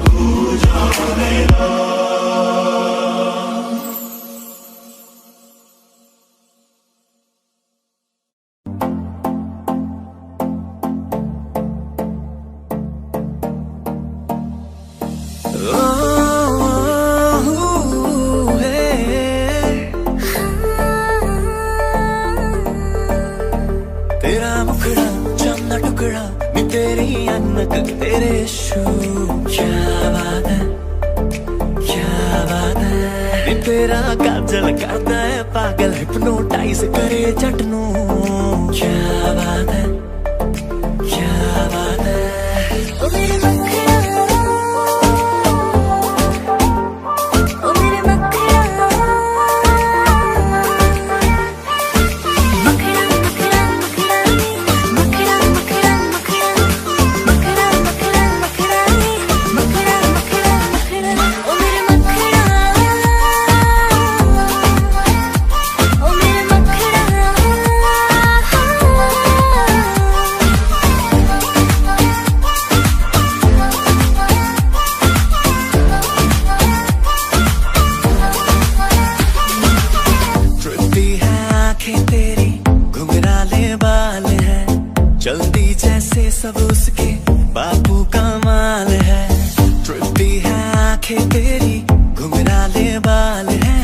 तू जाने ना। तेरा मुखड़ा चमना टुकड़ा नी तेरी अनक तेरे शू, क्या बात है क्या बात है। नी तेरा काजल करता है पागल, हिप्नोटाइज करे चटनू, क्या बात है क्या बात है। ओ मेरे मखना, ओ मेरे मखना, मखना मखना मखना मखना मखना मखना मखना मखना मखना मखना मखना। ओ मेरे मखना, ओ मेरे मखना, ट्रिपी है आंखें तेरी, घुंघराले बाल है, चलती जैसे सब उसके बापू का माल है। ट्रिपी है आंखें तेरी, घुंघराले बाल है,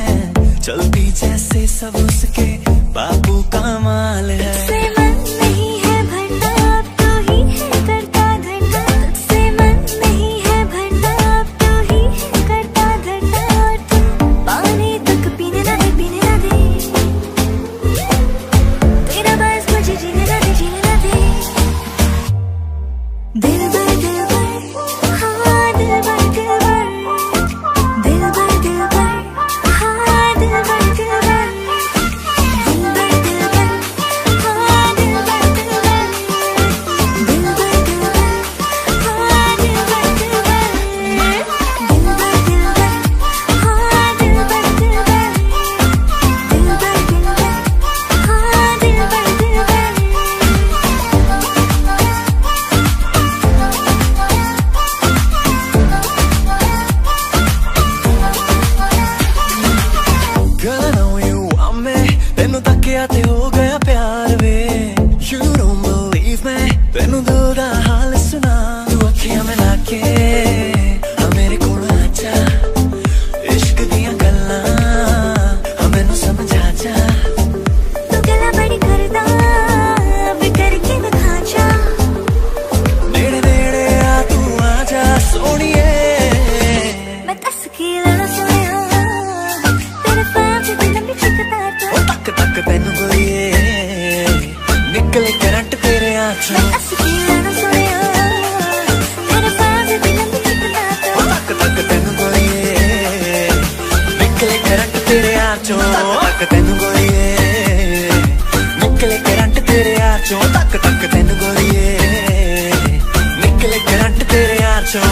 चलती जैसे सब उसके बापू का माल है। तुझसे मन नहीं है भरना, अब तो ही है करता धरना। तुझसे मन नहीं है भरना, अब तो ही है करता धरना। और तू पानी तक पीने ना दे, पीने ना दे। तेरा बस मुझे जीने ना दे, जीने ना दे। दिल भर हाँ दिल भर दिल भर, दिल भर दिल भर हाँ दिल भर दिल भर, दिल भर दिल भर हाँ दिल भर दिल भर, दिल भर दिल भर हाँ दिल भर दिल भर, दिल भर दिल भर हाँ दिल भर दिल भर, दिल भर दिल भर हाँ दिल भर दिल भर। Girl, I know you want me, तेनू तकिया ते हो गया प्यार वे। You don't believe me, तेनू दिल दा हाल सुना। तू अखियां मिला के हाँ मेरे कोल आजा, इश्क दियां गल्लां हाँ मैनू समझा जा। तू गला बड़ी करदा, अब करके दिखा जा। नेड़े नेड़े आ तू आजा सोनिए। मैं दस की लड़ा सोया, तेरे पैर से दिल में चिकता तो। ओ तक तक तेनू गोरिए, निकले करंट तेरे आँचों। मैं दस की लड़ा सोया, तेरे पैर से दिल में चिकता तो। ओ तक तक तेनू गोरिए, निकले करंट तेरे आँचों। तक तेनू गोरिए, निकले करंट तेरे आँचों। तक तक तेनू गोरिए, निकले करंट तेरे आँचों।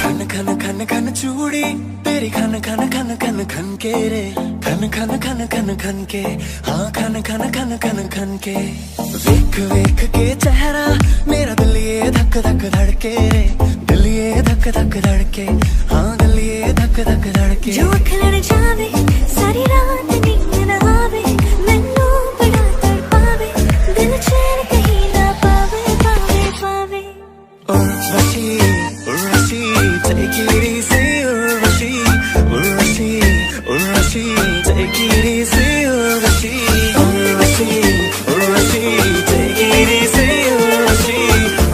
खन खन खन खन चूड़ी तेरी खन खन खन खन खन के रे, खन खन खन खन खन के हाँ खन खन खन खन खन के। वेख वेख के चेहरा मेरा दिल ये धक धक धड़के रे, दिल ये धक धक धड़के हाँ दिल ये धक धक धड़के। जो अख लड़ जावे सारी रात नींद न आवे, मैनू बड़ा तड़पावे, दिल चैन कहीं ना पावे पावे पावे। Urvashi, Urvashi, take it easy, Urvashi, Urvashi, Urvashi, take it easy, Urvashi, Urvashi, Urvashi, take it easy, Urvashi,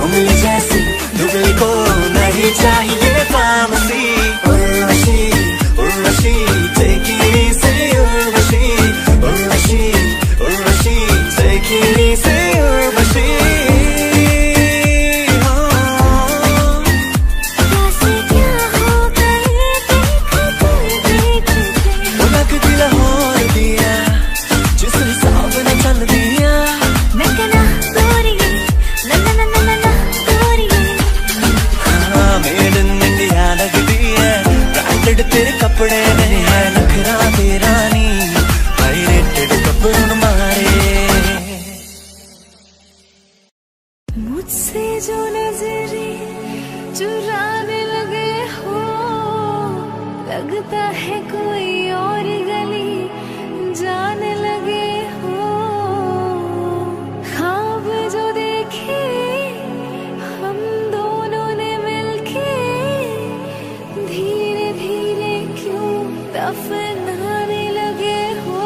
उंगली जैसी दुबली को नहीं चाहिए pharmacy. Urvashi, Urvashi, take it easy, Urvashi, Urvashi, Urvashi, take it easy, Urvashi। कैसे क्या हो गए देखते देखते। लग दिल होर दिया जिस हिसाब न चल दिया। मैं कहना गोरिये, ना ना ना ना ना ना गोरिये। हाँ मेड इन इंडिया लगती है, ब्रांडेड तेरे कपड़े नहीं है। नखरा तेरा नी हाई रेटेड कपड़ों मारे। मुझसे जो नजरे चुराने लगे हो, लगता है कोई और गली जाने लगे हो। ख्वाब जो देखे हम दोनों ने मिलके, धीरे धीरे क्यों दफनाने लगे हो।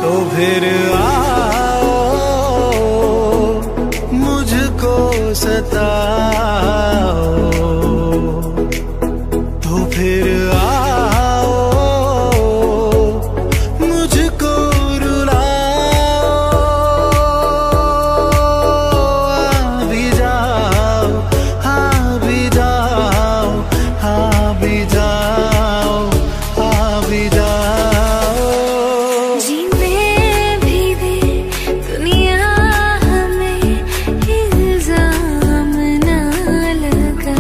तो फिर आओ मुझको सताओ, तो फिर आओ मुझको रुलाओ। आ भी जाओ, आ भी जाओ, आ भी जाओ, आ भी जाओ। जीने भी दे दुनिया हमें, इल्जाम ना लगा।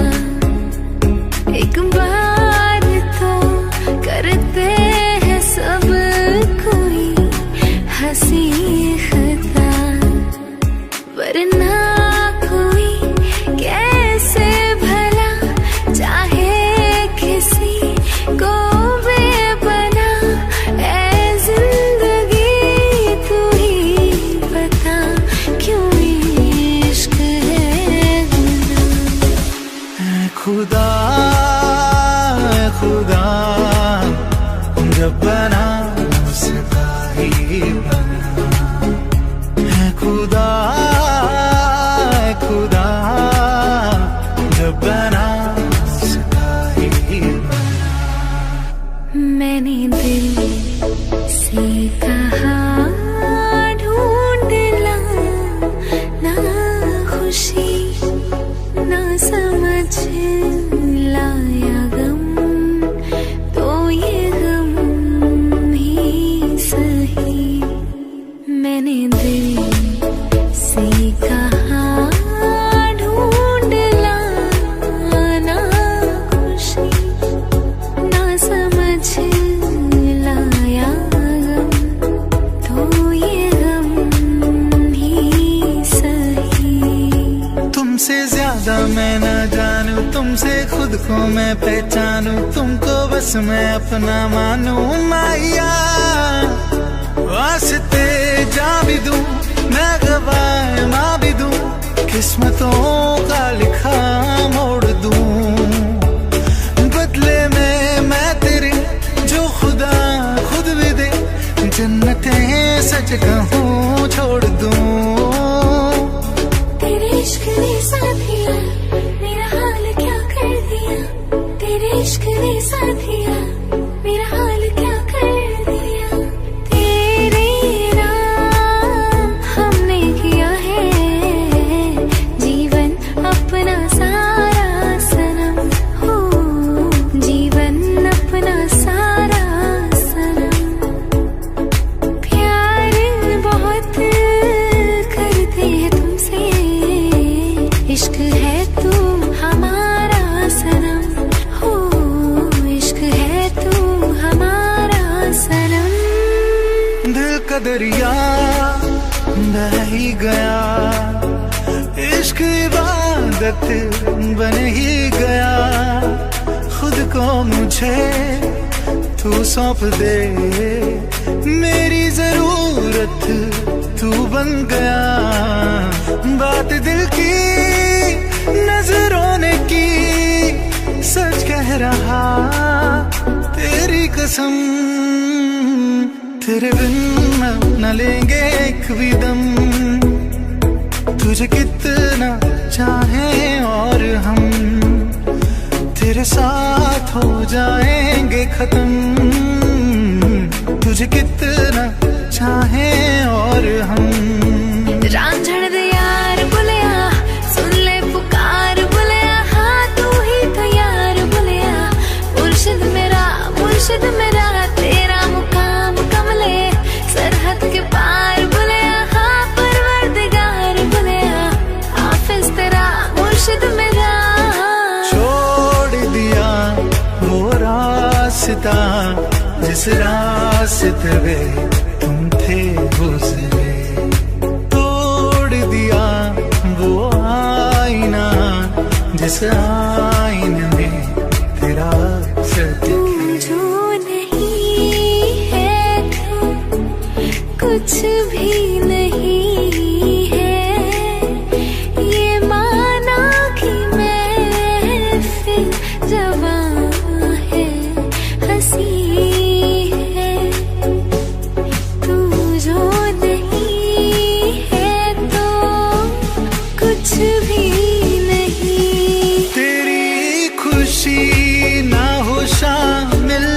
एक बार खुदा जब बना उसका ही बना है खुदा जब बना उसका ही बना। मैंने दिल से कहा ढूंढ ला ना खुशी ना समझ लाया गम तो ये गम ही सही। मैंने दिल से कहा ढूंढ ला ना खुशी ना समझ लाया गम तो ये गम ही सही। तुमसे ज्यादा मैं न जानूं, तुमसे खुद को मैं पहचानूं, तुमको बस मैं अपना मानूं। माया वास्ते जा भी दूं, मैं गवाह मां भी दूं, किस्मतों का लिखा मोड़ दूं। बदले में मैं तेरे जो खुदा खुद भी दे, जन्नतें सच कहूं छोड़ दूं। तेरे इश्क ने साथिया मेरा हाल क्या कर दिया, तेरे इश्क ने साथिया मेरा हाल क्या कर दिया। तेरे नाम हमने किया है जीवन अपना सारा सनम हो, जीवन अपना सारा सनम। प्यार बहुत करते हैं तुमसे, इश्क है तू हमारा सनम हो, इश्क है तू हमारा सनम। दिल का दरिया बह ही गया, इश्क इबादत बन ही गया। खुद को मुझे तू सौंप दे, मेरी जरूरत तू बन गया। बात दिल की नजरों ने की, सच कह रहा तेरी कसम। तेरे बिन न लेंगे एक भी दम, तुझे कितना चाहें और हम तेरे साथ हो जाएंगे खत्म। तुझे कितना चाहें और हम। रांझण दे यार बुलिया सुन ले पुकार बुलिया, हाँ तू ही तो यार बुलिया। मुर्शिद मेरा तेरा मुकाम कमले सरहद के पार बुलिया, हाँ परवरदिगार बुलिया। हाफिज तेरा मुर्शिद मेरा। छोड़ दिया वो रास्ता जिस रास्ते पे तुम थे गुजरे, तोड़ दिया वो आईना जिस आईने में तेरा अक्सर दिखे। जो नहीं है तू कुछ भी नहीं है, ये माना कि मैं फिर जवां है हंसी है। तू जो नहीं है तो कुछ भी नहीं। तेरी खुशी ना हो शामिल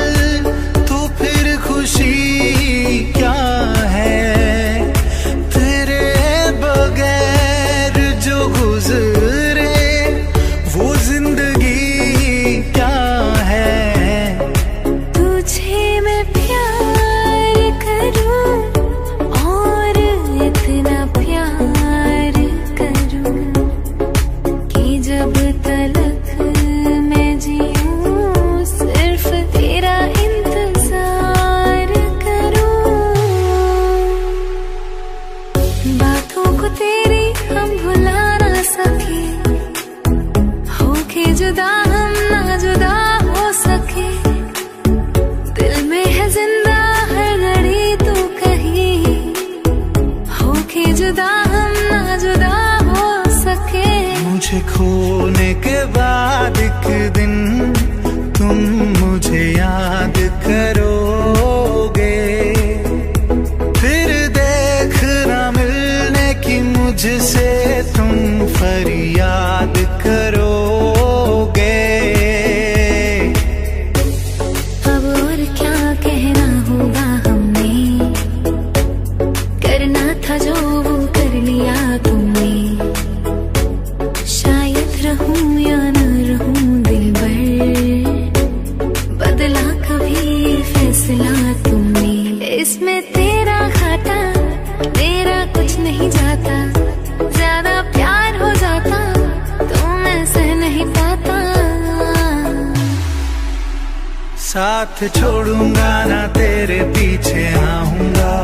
साथ छोड़ूंगा ना तेरे पीछे आऊंगा,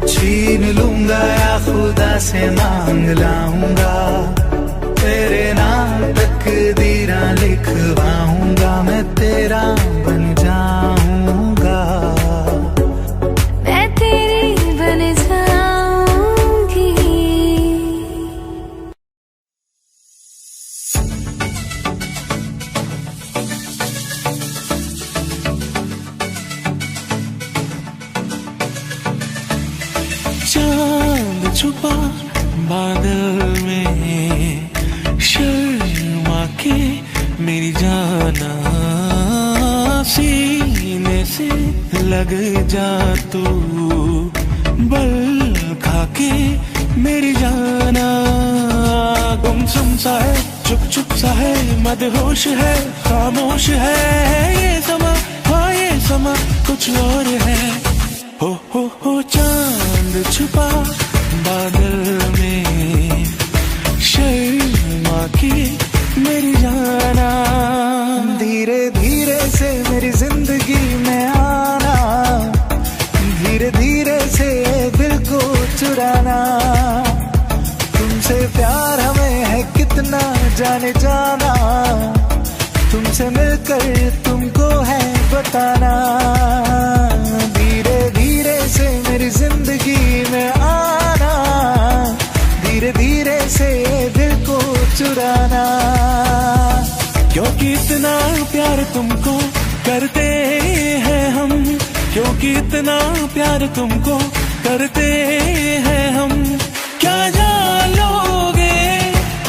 छीन लूंगा या खुदा से मांग लाऊंगा, तेरे नाम तकदीरा लिखवाऊंगा, मैं तेरा बन जाऊंगा, मैं तेरी बन जाऊंगी। चांद छुपा बादल में, शर्मा के मेरी जाना, सीने से लग जा तू, बल खा के मेरी जाना, गुमसुम सा है, चुप चुप सा है, मदहोश है, खामोश है ये समा, हाँ ये समा कुछ और है। हो चांद छुपा बादल में, शर्मा के मेरी जाना, धीरे धीरे से मेरी जिंदगी में आना, धीरे धीरे से दिल को चुराना, तुमसे प्यार हमें है कितना जाने जाना, तुमसे मिलकर तुमको है बताना, धीरे धीरे से मेरी जिंदगी में आना, धीरे धीरे से दिल को चुराना, क्योंकि इतना प्यार तुमको करते हैं हम, क्योंकि इतना प्यार तुमको करते हैं हम, क्या जान लोगे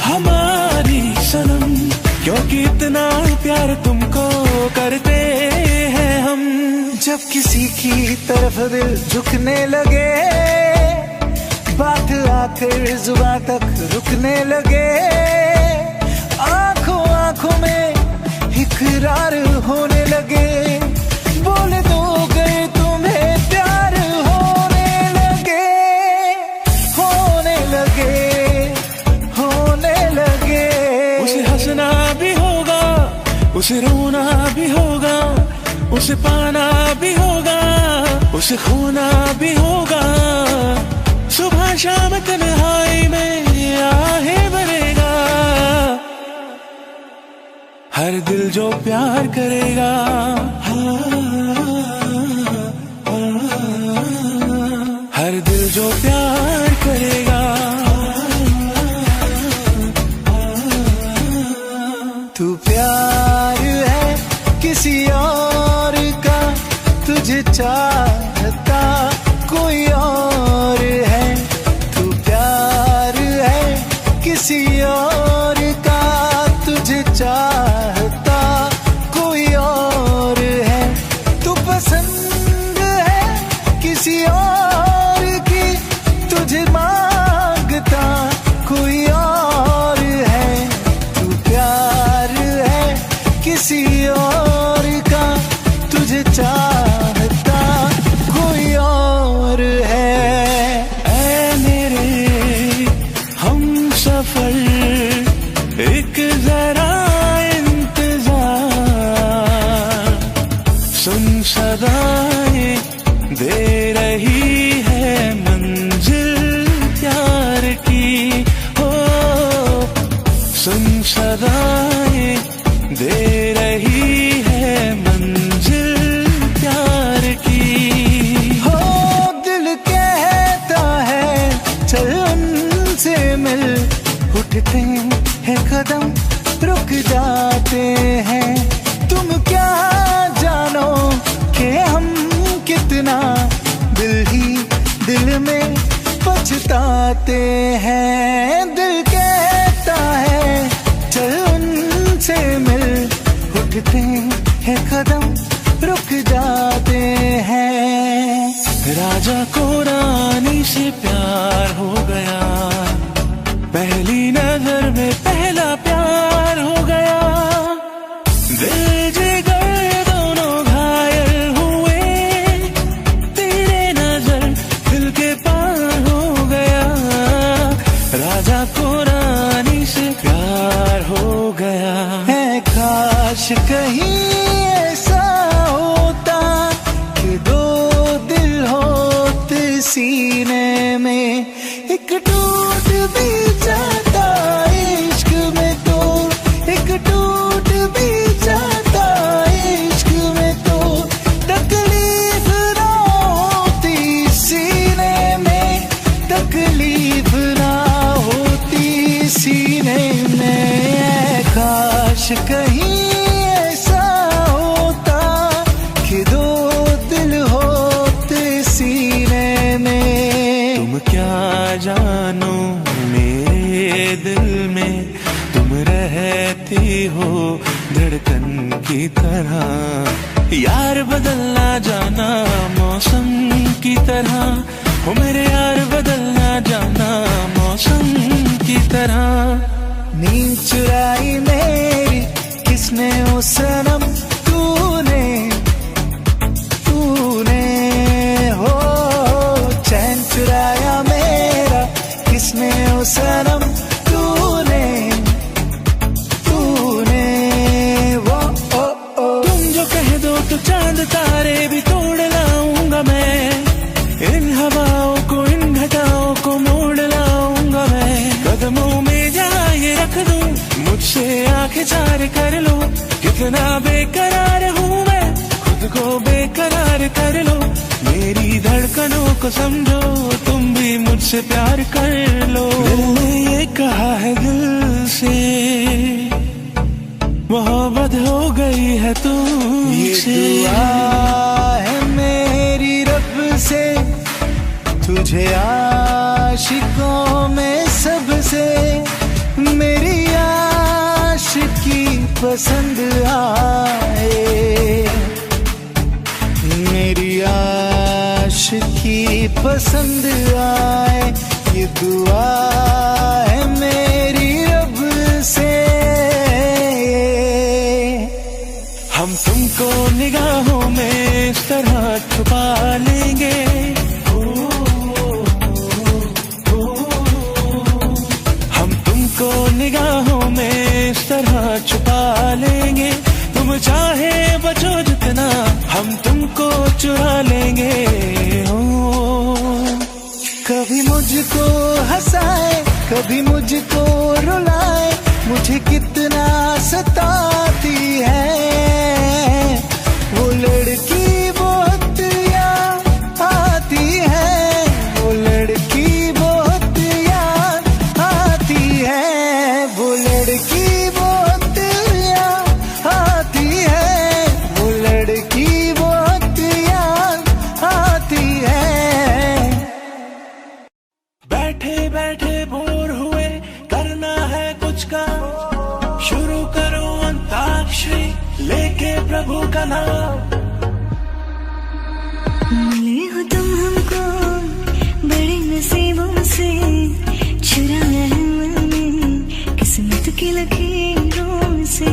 हमारी सनम, क्योंकि इतना प्यार तुमको करते हैं हम। जब किसी की तरफ दिल झुकने लगे, बात आखिर जुबां तक रुकने लगे, आंखों आंखों में इकरार होने लगे, बोल दो गए तुम्हें प्यार होने लगे, होने लगे, होने लगे। उसे हंसना भी होगा, उसे रोना भी होगा, उसे पाना भी होगा, उसे खोना भी होगा, सुबह शाम तन्हाई में आहे भरेगा, हर दिल जो प्यार करेगा, हर दिल जो प्यार करेगा। तू प्यार है किसी और का, तुझे चाहता कोई और है, तू प्यार है किसी और का, तुझे चाहता कोई और है, तू पसंद है किसी और की, तुझे मांगता कोई और है, तू प्यार है किसी और का, तुझे चाहता कोई और है। ऐ मेरे हम सफर एक जरा इंतजार, सुन सदाएं दे रही है मंजिल प्यार की, हो सुन सदाएं दे रही है मंजिल प्यार की। हो दिल कहता है चल उनसे मिल, उठते हैं कदम रुक जाते हैं, तुम क्या जानो कि हम कितना दिल ही दिल में पछताते हैं, दिल कहता है चल उनसे मिल, उठते हैं कदम रुक जाते हैं। राजा को रानी से प्यार हो गया, पहली नजर में पहला प्यार हो गया, दिल जिगर दोनों घायल हुए, तेरे नजर दिल के पार हो गया, राजा को रानी से प्यार हो गया। है काश कहीं ऐसा हो तरह। यार बदलना जाना मौसम की तरह, हो मेरे यार बदलना जाना मौसम की तरह। नींद चुराई मेरी किसने ओ सनम, तूने हो। चैन चुराया मेरा किसने ओ सनम, तूने वो तुम जो कह दो तो चांद तारे भी तोड़ लाऊंगा मैं, इन हवाओं को इन घटाओं को मोड़ लाऊंगा मैं। कदमों में जहाँ ये रख दूं, मुझसे आंखें चार कर लो। कितना बेकरार हूँ मैं, खुद को बेकरार कर लो। मेरी धड़कनों को समझो, तुम भी मुझसे प्यार कर लो। दिल ने ये कहा है दिल से, मोहब्बत हो गई है तुमसे। ये दुआ है मेरी रब से, तुझे आशिकों में सबसे मेरी आशिकी पसंद आए, मेरी आशिकी पसंद आए। ये दुआ है मेरी रब से। हम तुमको निगाहों में इस तरह छुपा लेंगे, हम तुमको निगाहों में इस तरह छुपा लेंगे। तुम चाहे बचो जितना, हम तुमको चुरा लेंगे। कभी मुझको हंसाए, कभी मुझको रुलाए, मुझे कितना सताती है वो लड़की, बहुत याद आती है वो लड़की, बहुत याद आती है वो लड़की, बहुत याद आती है वो लड़की, बहुत याद आती है। बैठे बैठे बोर हुए, करना है कुछ काम, शुरू करो अंताक्षरी लेके प्रभु का नाम। मिले हो तुम हमको बड़े नसीबों से, चुराया है मैंने किस्मत की लकीरों से।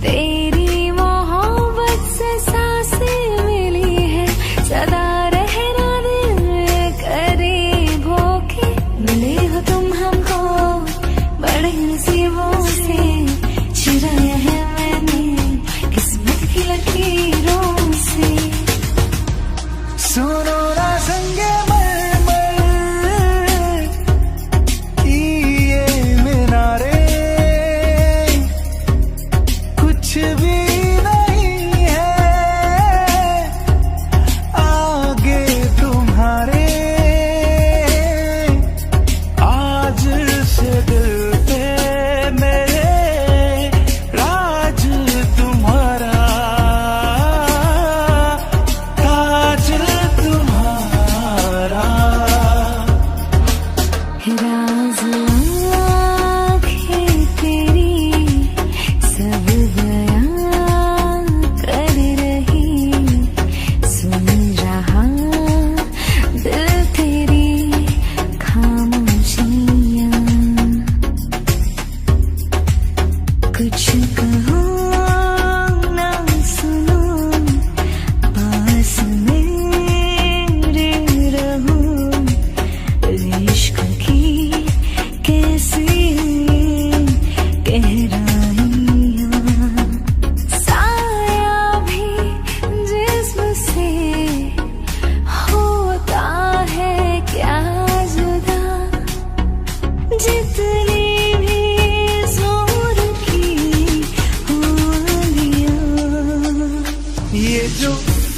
तेरी मोहब्बत से सांसें मिली है, सदा रहना दिल करीब होके। मिले हो तुम हमको बड़े नसीबों से, चुराया है मैंने किस्मत की लकीरों से। सुनो ना संगे मरमर ये मीनारे, कुछ भी नहीं है आगे तुम्हारे। आज से दिल पे मेरे राज तुम्हारा, ताज तुम्हारा। राज आँखें तेरी सब बयां कर रही, सुन रहा दिल तेरी खामोशियाँ। कुछ कहो ना सुनो, पास मेरे रहो। इश्क की कैसी गहराइयाँ, साया भी जिस्म से होता है क्या जुदा, जितनी भी जोर की होलियाँ। ये जो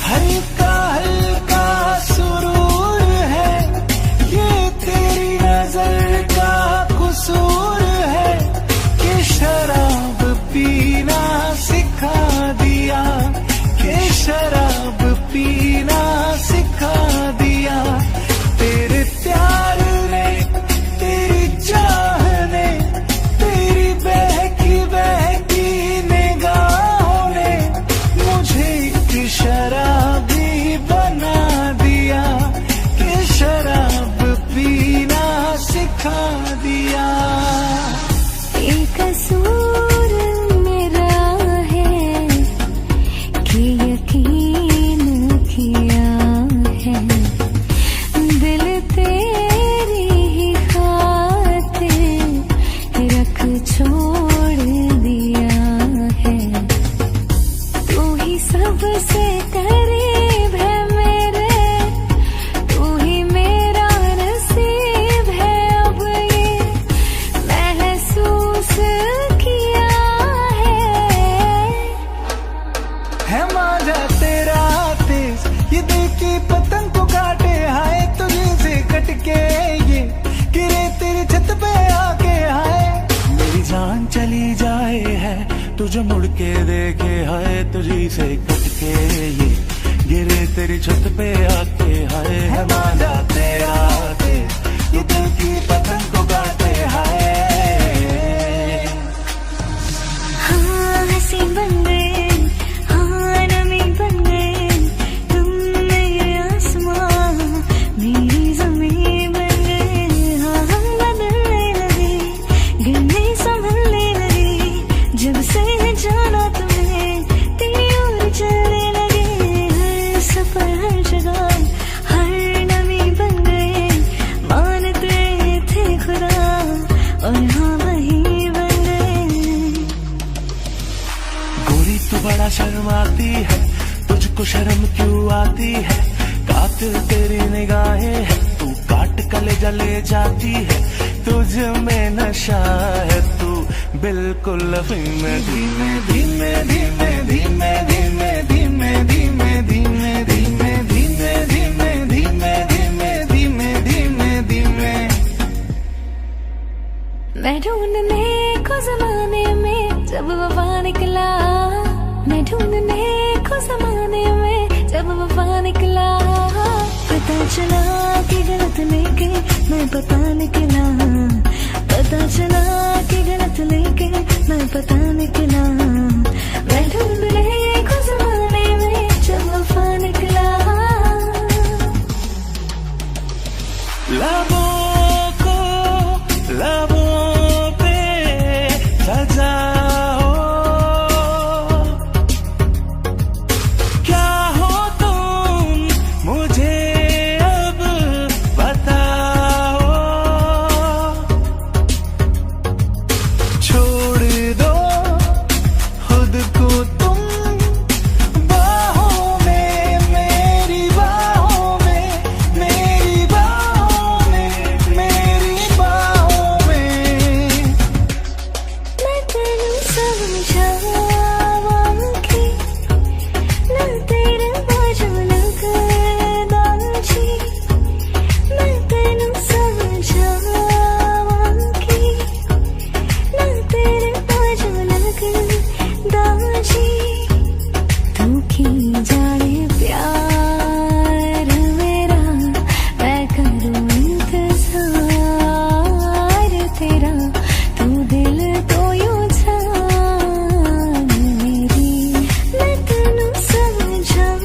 हल्का हल्का सुरूर है, ये तेरी नजर का कसूर है कि शराब पीना सिखा दिया, कि शराब पीना सिखा दिया। तेरे प्यार ने, तेरी चाह ने, तेरी बहकी बहकी निगाहों ने शराबी बना दिया कि शराब पीना सिखा दिया। ये कसूर मेरा है कि यकीन किया है, दिल तेरी ही खातिर रख छोड़ दिया है। तू ही सबसे करीब है मेरे, तू ही मेरा नसीब है। अब ये महसूस किया है मांझा तेरा तेज, ये दिल की पतंग को काटे, हाय तुझे से कटके ये गिरे तेरी छत पे आके। हाय मेरी जान चली जाए है तुझे मुड़ के देखे, हाय तुझी से कटके ये गिरे तेरी छत पे आके। हाय है मांझा तेरा तेज, ये दिल की पतंग को काटे। हाय हाँ हंसी बन गए, हाँ नमी बन गए, तुम मेरे आसमां मेरी ज़मीं बन गए। हाँ हम बदलने लगे, गिरने संभलने लगे, जब से जाना तुम्हें तेरी ओर चलने लगे। हर सफर हर जगह हर नमी बन गए, मानते थे खुदा और हाँ वही बन गए। गोरी तू बड़ा शर्माती है, तुझको शर्म क्यों आती है? कातिल तेरी निगाहें है, तू काट कलेजा ले जाती है। तुझ में नशा है, तू बिल्कुल अफीम में। धीमे धीमे धीमे धीमे धीमे धीमे धीमे धीमे धीमे धीमे धीमे धीमे धीमे धीमे धीमे धीमे। मैं ढूंढने को जमाने में जब वफा निकला, मैं ढूंढने को जमाने में जब वफा निकला। पता चला कि गलत लेके मैं पता निकला, पता चला कि गलत लेके मैं पता निकला। मैं ढूंढने को जमाने में जब वफा निकला। लबों को लबों पे सजाओ, क्या हो तुम मुझे अब बताओ। छोड़ दो खुद को तुम बाहों में, मेरी बाहों में, मेरी बाहों में, मेरी बाहों में। मैं तेनू समझावांगी, ना तेरे बाजू लगदा जी। मैं तेनू समझावांगी, ना तेरे बाजू लगदा जी। तू की जाने प्यार मेरा, मैं करूँ इंतजार तेरा। तू दिल तो यूं जान मेरी, मैं तेनू समझावांगी,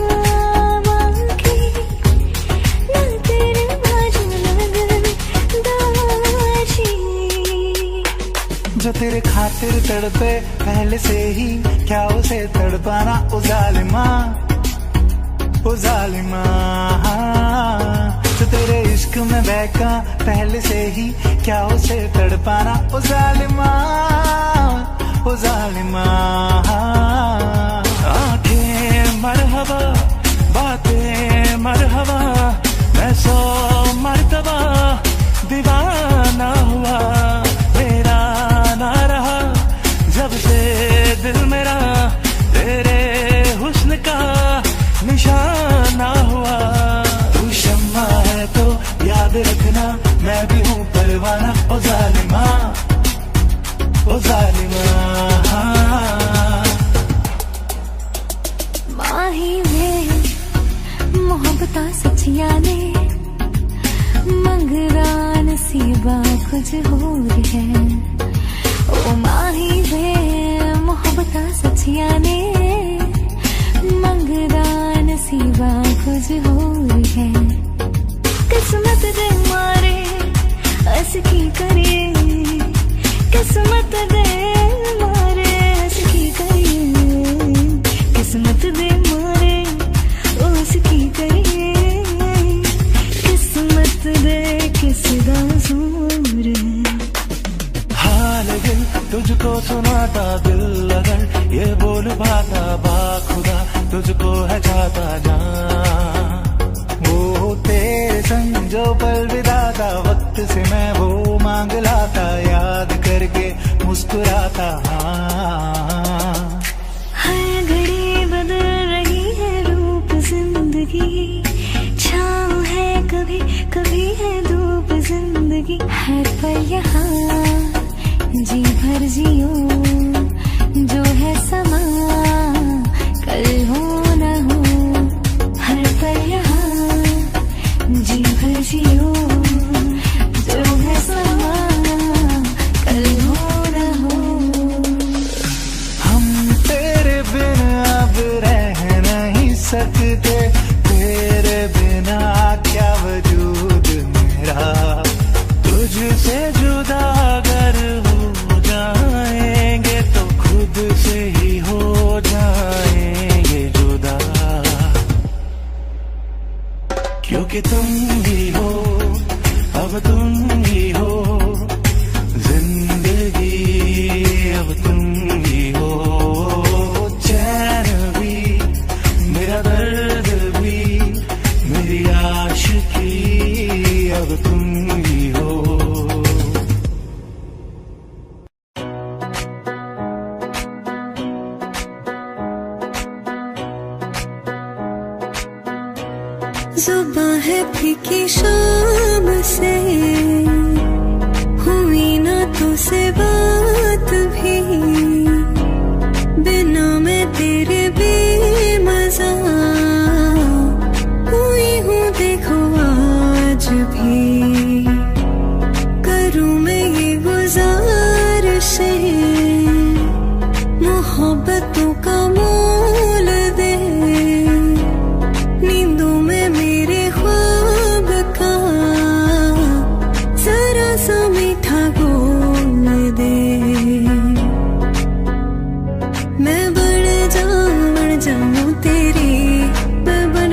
ना तेरे बाजू लगदा जी। जो तेरे खातिर तड़पे पहले से ही, क्या उसे तड़पाना ओ जालिमा, ओ जालिमा। जो तेरे इश्क में बहका पहले से ही, क्या उसे तड़पाना ओ जालिमा, ओ जालिमा। आंखें मरहबा, बातें मरहबा, मैं 100 मरतबा दीवाना हुआ। मेरा ना रहा जब से दिल मेरा, तेरे हुस्न का निशाना हुआ। तू शम्मा है तो याद रखना, मैं भी हूँ परवाना ओ जालिमा, ओ जालिमा। माही में मोहब्बतां सच्चियां ने, मंगदा नसीबा कुछ होर है। ओ माही वे मोहब्बतां सच्चियां ने, मंगदा सिवा कुछ और है। किस्मत दे मारे हंस की करिए, किस्मत दे मारे हंस की करिए, किस्मत दे मारे हंस की करिए, किस्मत दे किस दा जोर है। हाल दिल तुझको सुनाता, दिल अगर ये बोल पाता, बाखुदा तुझको है जाता जान। वो तेरे संग जो पल बिताता, वक्त से मैं वो मांग लाता, याद करके मुस्कुराता। हाँ हर घड़ी बदल रही है रूप जिंदगी, छाँव है कभी कभी है धूप जिंदगी, है पर यहाँ जी भर जियो जो है समा, कल हो न हो, हर पल यहाँ जी भर जियो जो है समा, कल हो न हो। हम तेरे बिना अब रह नहीं सकते, तेरे बिना क्या वजूद मेरा। तुझसे जुदा अगर हो जाएंगे तो खुद से ही हो जाएंगे जुदा, क्योंकि तुम ही हो, अब तुम ही हो जिंदगी, अब तुम ही हो। चैन भी मेरा दर्द भी मेरी आशिकी, अब तुम ही हो। जुबां है फीकी शाम से, हुई ना तुझसे बात भी, बिना मैं तेरे बेमज़ा हुई हूँ देखो आज भी। करूँ मैं ये गुज़ारिशें, मोहब्बतों का मोल दे, नींदों में मेरे ख्वाब का जरा सा मीठा घोल दे। मैं बढ़ जाऊं तेरी, मैं बन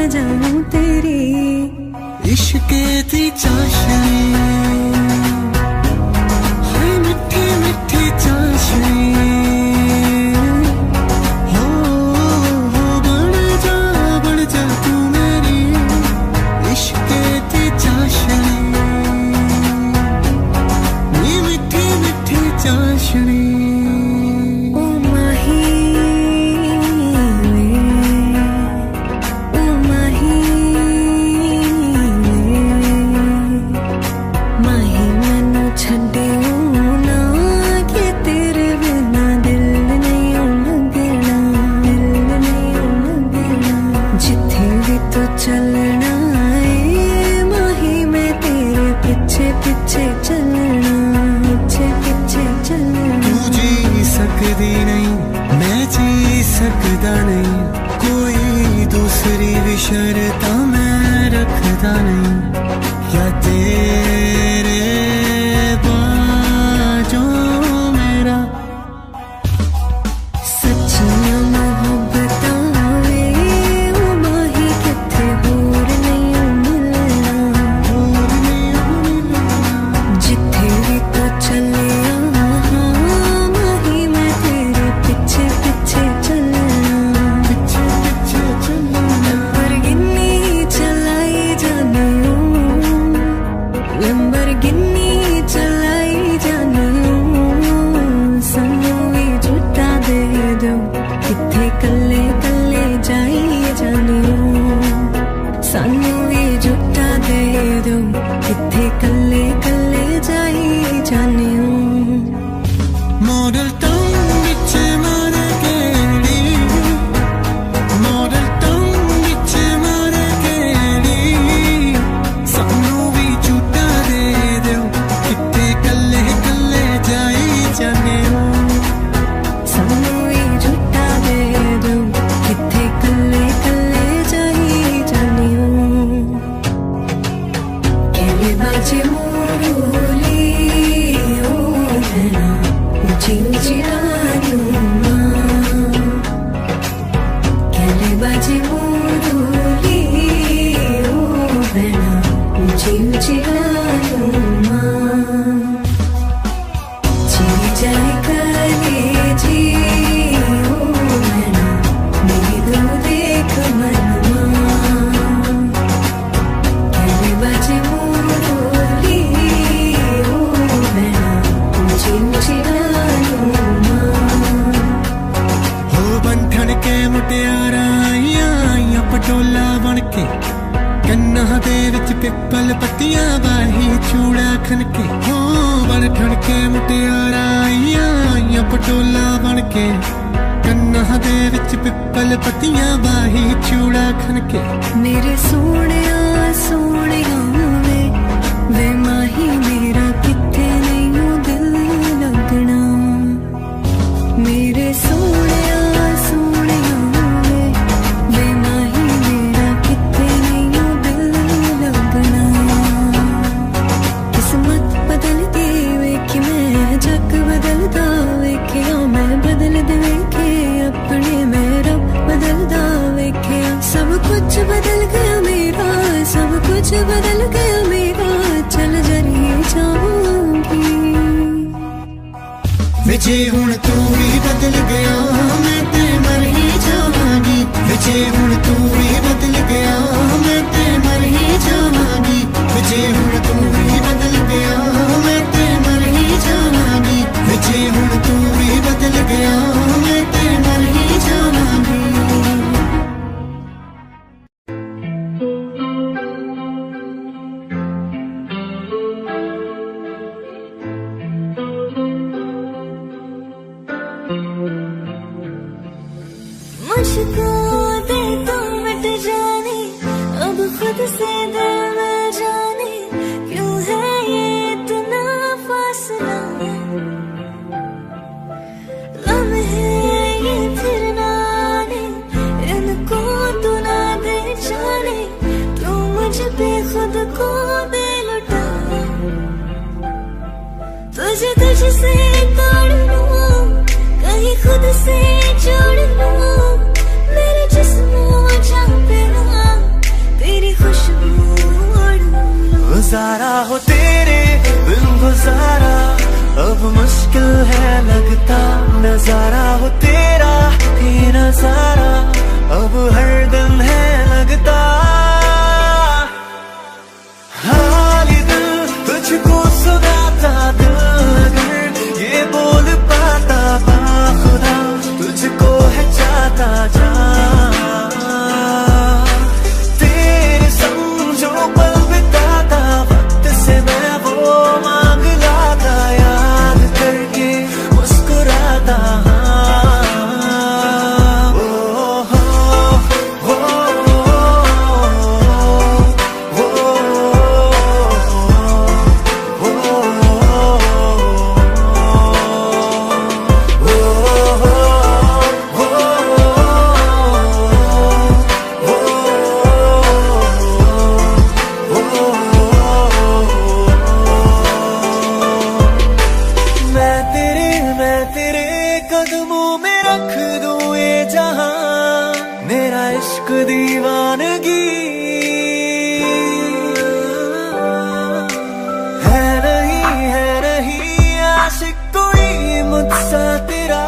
जाऊं तेरी, इश्क़ दी चाशनी, हाय मिठी मिठी चाशनी। बन जा तू मेरी इश्क़ दी चाशनी, नी मिठी मिठी चाशनी। ओ माही मैनू छड्डियो ना, कि तेरे बिना दिल नहीं लगना, दिल नहीं लगना। जिथे भी तू चलना है माही, मैं तेरे पीछे पीछे चलना, पीछे पीछे चलना। तू जी सकदी नहीं, मैं जी सकदा नहीं, कोई दूसरी भी शर्त मैं रखदा नहीं, या तेरे बाजों मेरा सच्चियां मोहब्बतां वे, ओ माही किथे होर नहीं मिलना, होर नहीं मिलना। जिथे भी तो चले माही, मैं तेरे पीछे पीछे चलना, पीछे पीछे चलना। लंबरगिनी चलाई जानियो, लंबरगिनी चलाई जानियो, सानू भी झूठा दे दो, किथे कल्ले कल्ले जाई जानियो, सानू भी झूठा दे दो, किथे कल्ले कल्ले जाई जानियो। मॉडल टाउन विच मारे केड़ी, मॉडल टाउन विच मारे केड़ी, सानू भी झूठा दे दो, किथे कल्ले कल्ले जाई जाने हो, सानू भी झूठा दे दो, बाजे मोरूली ओ बेना ऊंची ऊंची गालूमा चली जाए कलेजी ओ बेना मेरी दो देख मनमा कहने बाजे मोरूली ओ बेना ऊंची ऊंची गालूमा हो बंठन के मुटियारा आइया पटोला बन के कन्ना दे विच पिपल पत्तियां बाही चूड़ा खनके हो बंठन के मुटियारा आइया पटोला बन के कन्ना दे विच पिपल पत्तियां बाही चूड़ा खनके मेरे सोनिया सोनिया वे माही मेरा किथे नहीं दिल लगना मेरे सोनिया सोनिया वे माही मेरा किथे नहीं दिल लगना किस्मत बदलती वेखी मैं जग बदलदा वेखिया मैं बदल दे वेखे अपने में रब बदलदा वेखिया सब कुछ बदल गया मेरा सब कुछ बदल गया मेरा चल जरिए जाऊंगी विजे हुण तू भी बदल गया मैं ते मर ही जावांगी विजे हुण तू भी बदल गया मैं ते मर ही जावांगी विजे हुण तू भी बदल गया मैं ते मर ही जावांगी विजे हुण तू भी बदल गया मैं ते मर ही जावांगी मुझको दे तो मिट जाने अब खुद से दिल में जाने क्यों है ये इतना फासला लम्हे ये फिर ना आने इनको तू ना दे जाने क्यों मुझ पे खुद को दे लुटा तुझसे तोड़ लूं कहीं खुद से जोड़ लूं मेरे जिस्मों जान पे ना तेरी खुशबू गुजारा हो तेरे बिन गुजारा अब मुश्किल है लगता नजारा हो तेरा ये नजारा अब हर दिन है लगता हाली दिल तुझको सुनाता दिल अगर ये बोल पाता बाखुदा तुझको है चाहता जा तेरे समझो पल बिताता वक्त से मैं वो मांग लाता याद करके मुस्कुराता मैं तेरे कदमों में रख दूं ये जहां मेरा इश्क दीवानगी है नहीं आशिक कोई मुझसा तेरा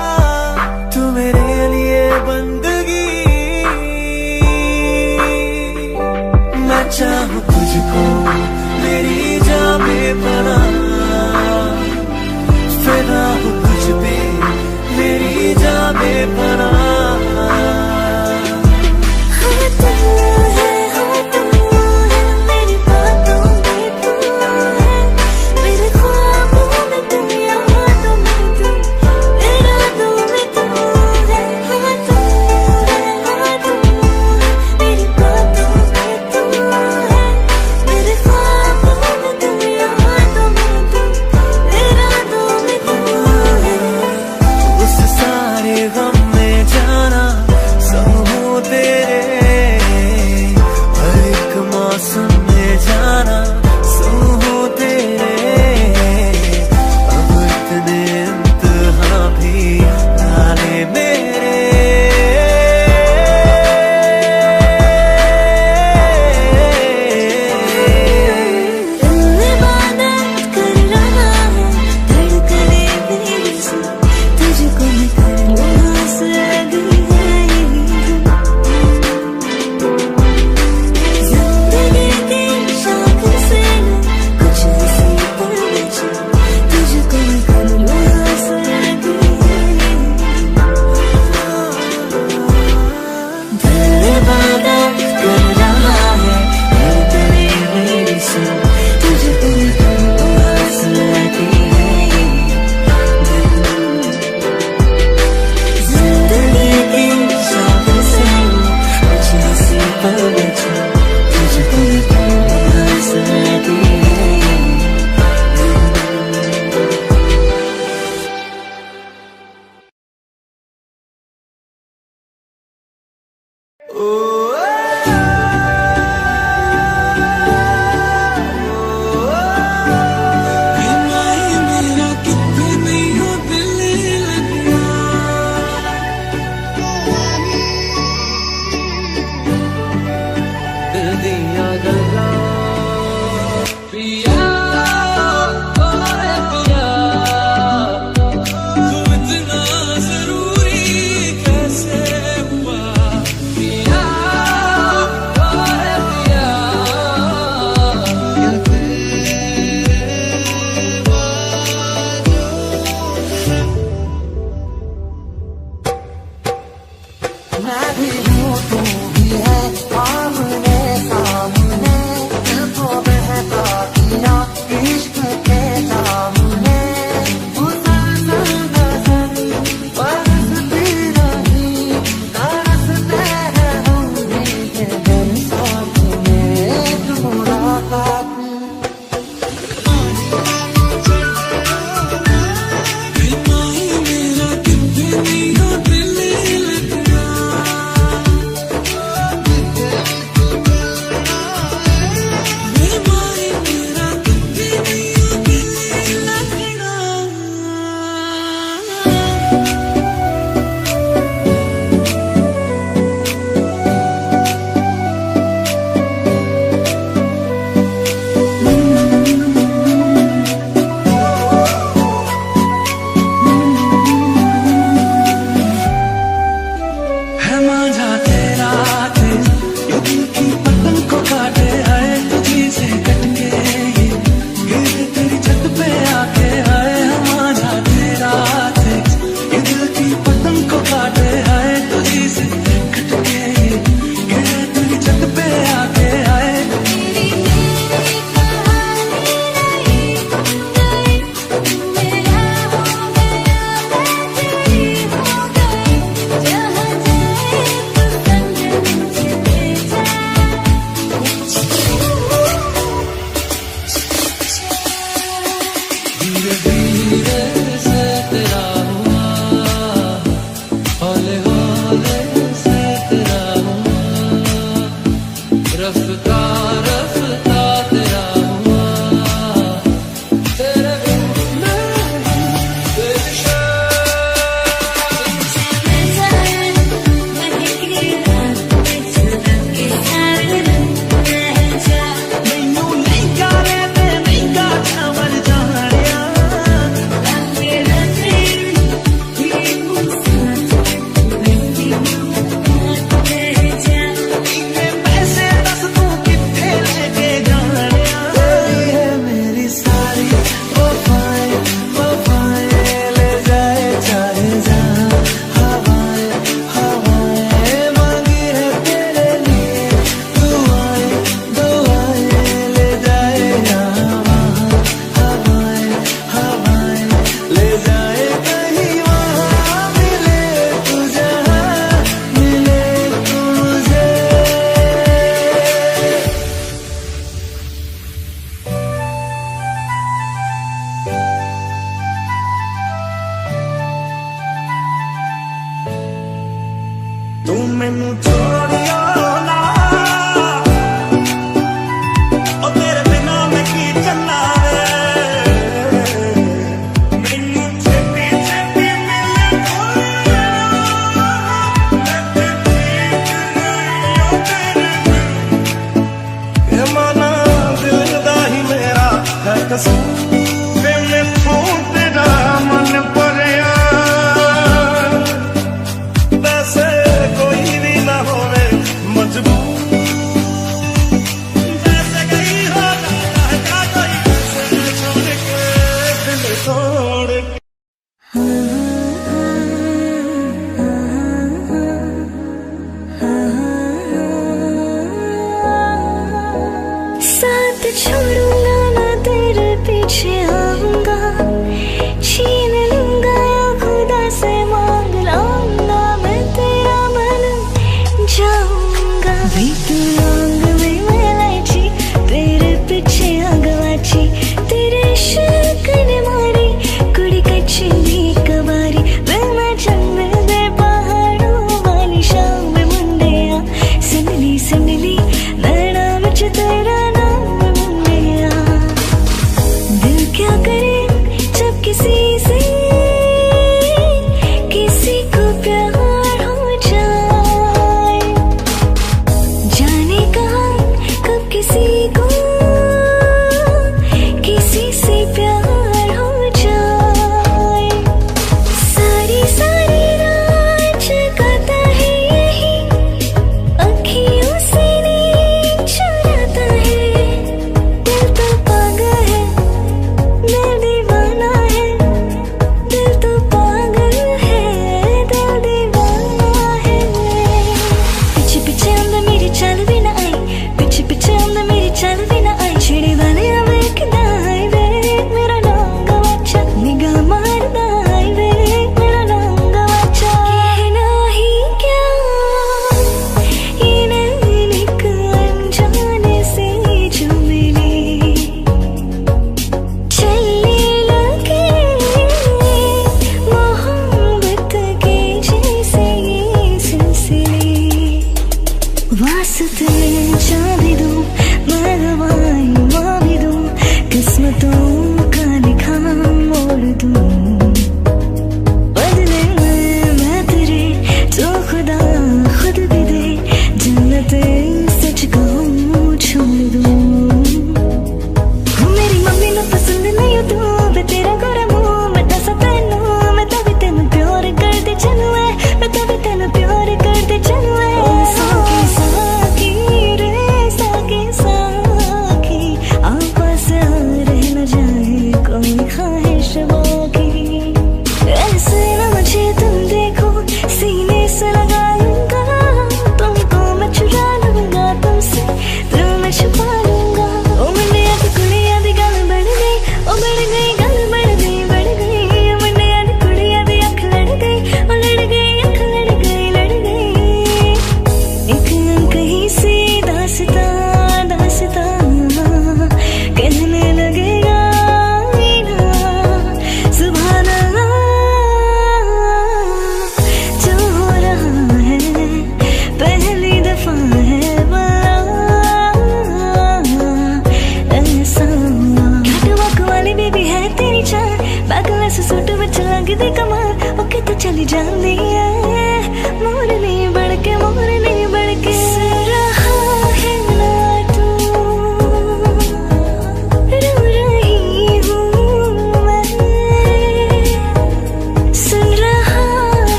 तू मेरे लिए बंदगी मैं चाहूं तुझको मेरी जान बेपनाह फिदा हूँ तुझ पे मेरी जान बेपनाह हाँ तू है छोड़ूंगा ना तेरे पीछे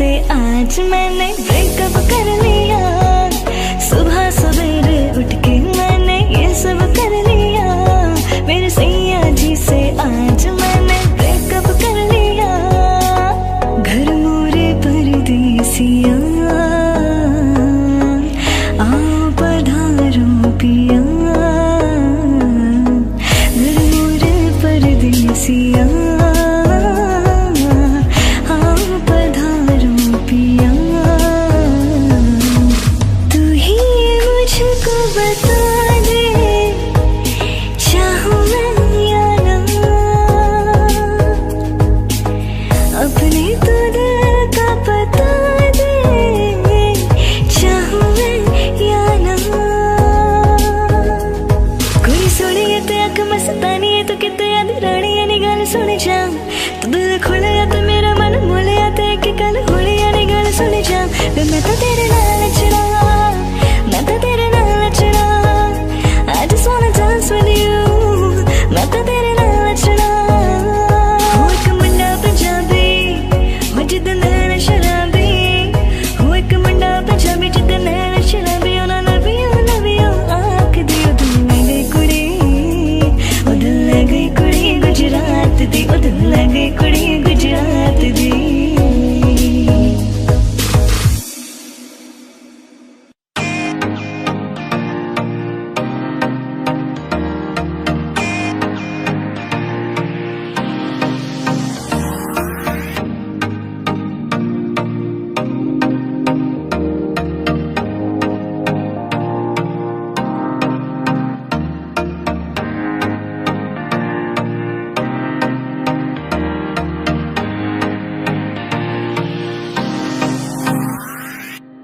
जिसे आज मैंने ब्रेकअप कर लिया। सुबह सवेरे उठ के मैंने ये सब कर लिया। मेरे सैया जी से आज मैंने ब्रेकअप कर लिया। घर मोरे परदेसिया आओ पधारो पिया। घर मोरे परदेसिया सुन जा तो दिल खुलिया तो मेरा मन मोलिया तो एक गल होलिया नी गल सुन जा। मैं तो तेरे नाल नचना, मैं तो तेरे नाल नचना। I just wanna dance with you। मैं तो तेरे नाल नचना। हो एक मुंडा पंजाबी हो जिद्द नैन शराबी। हो एक मुंडा पंजाबी जिद्द नैन शराबी। ओ ना love you आँख दियो दिल लगे कुड़ी। ओ दिल लगे कुड़ी गुजरात दी। ओ दिल लगे कुड़ी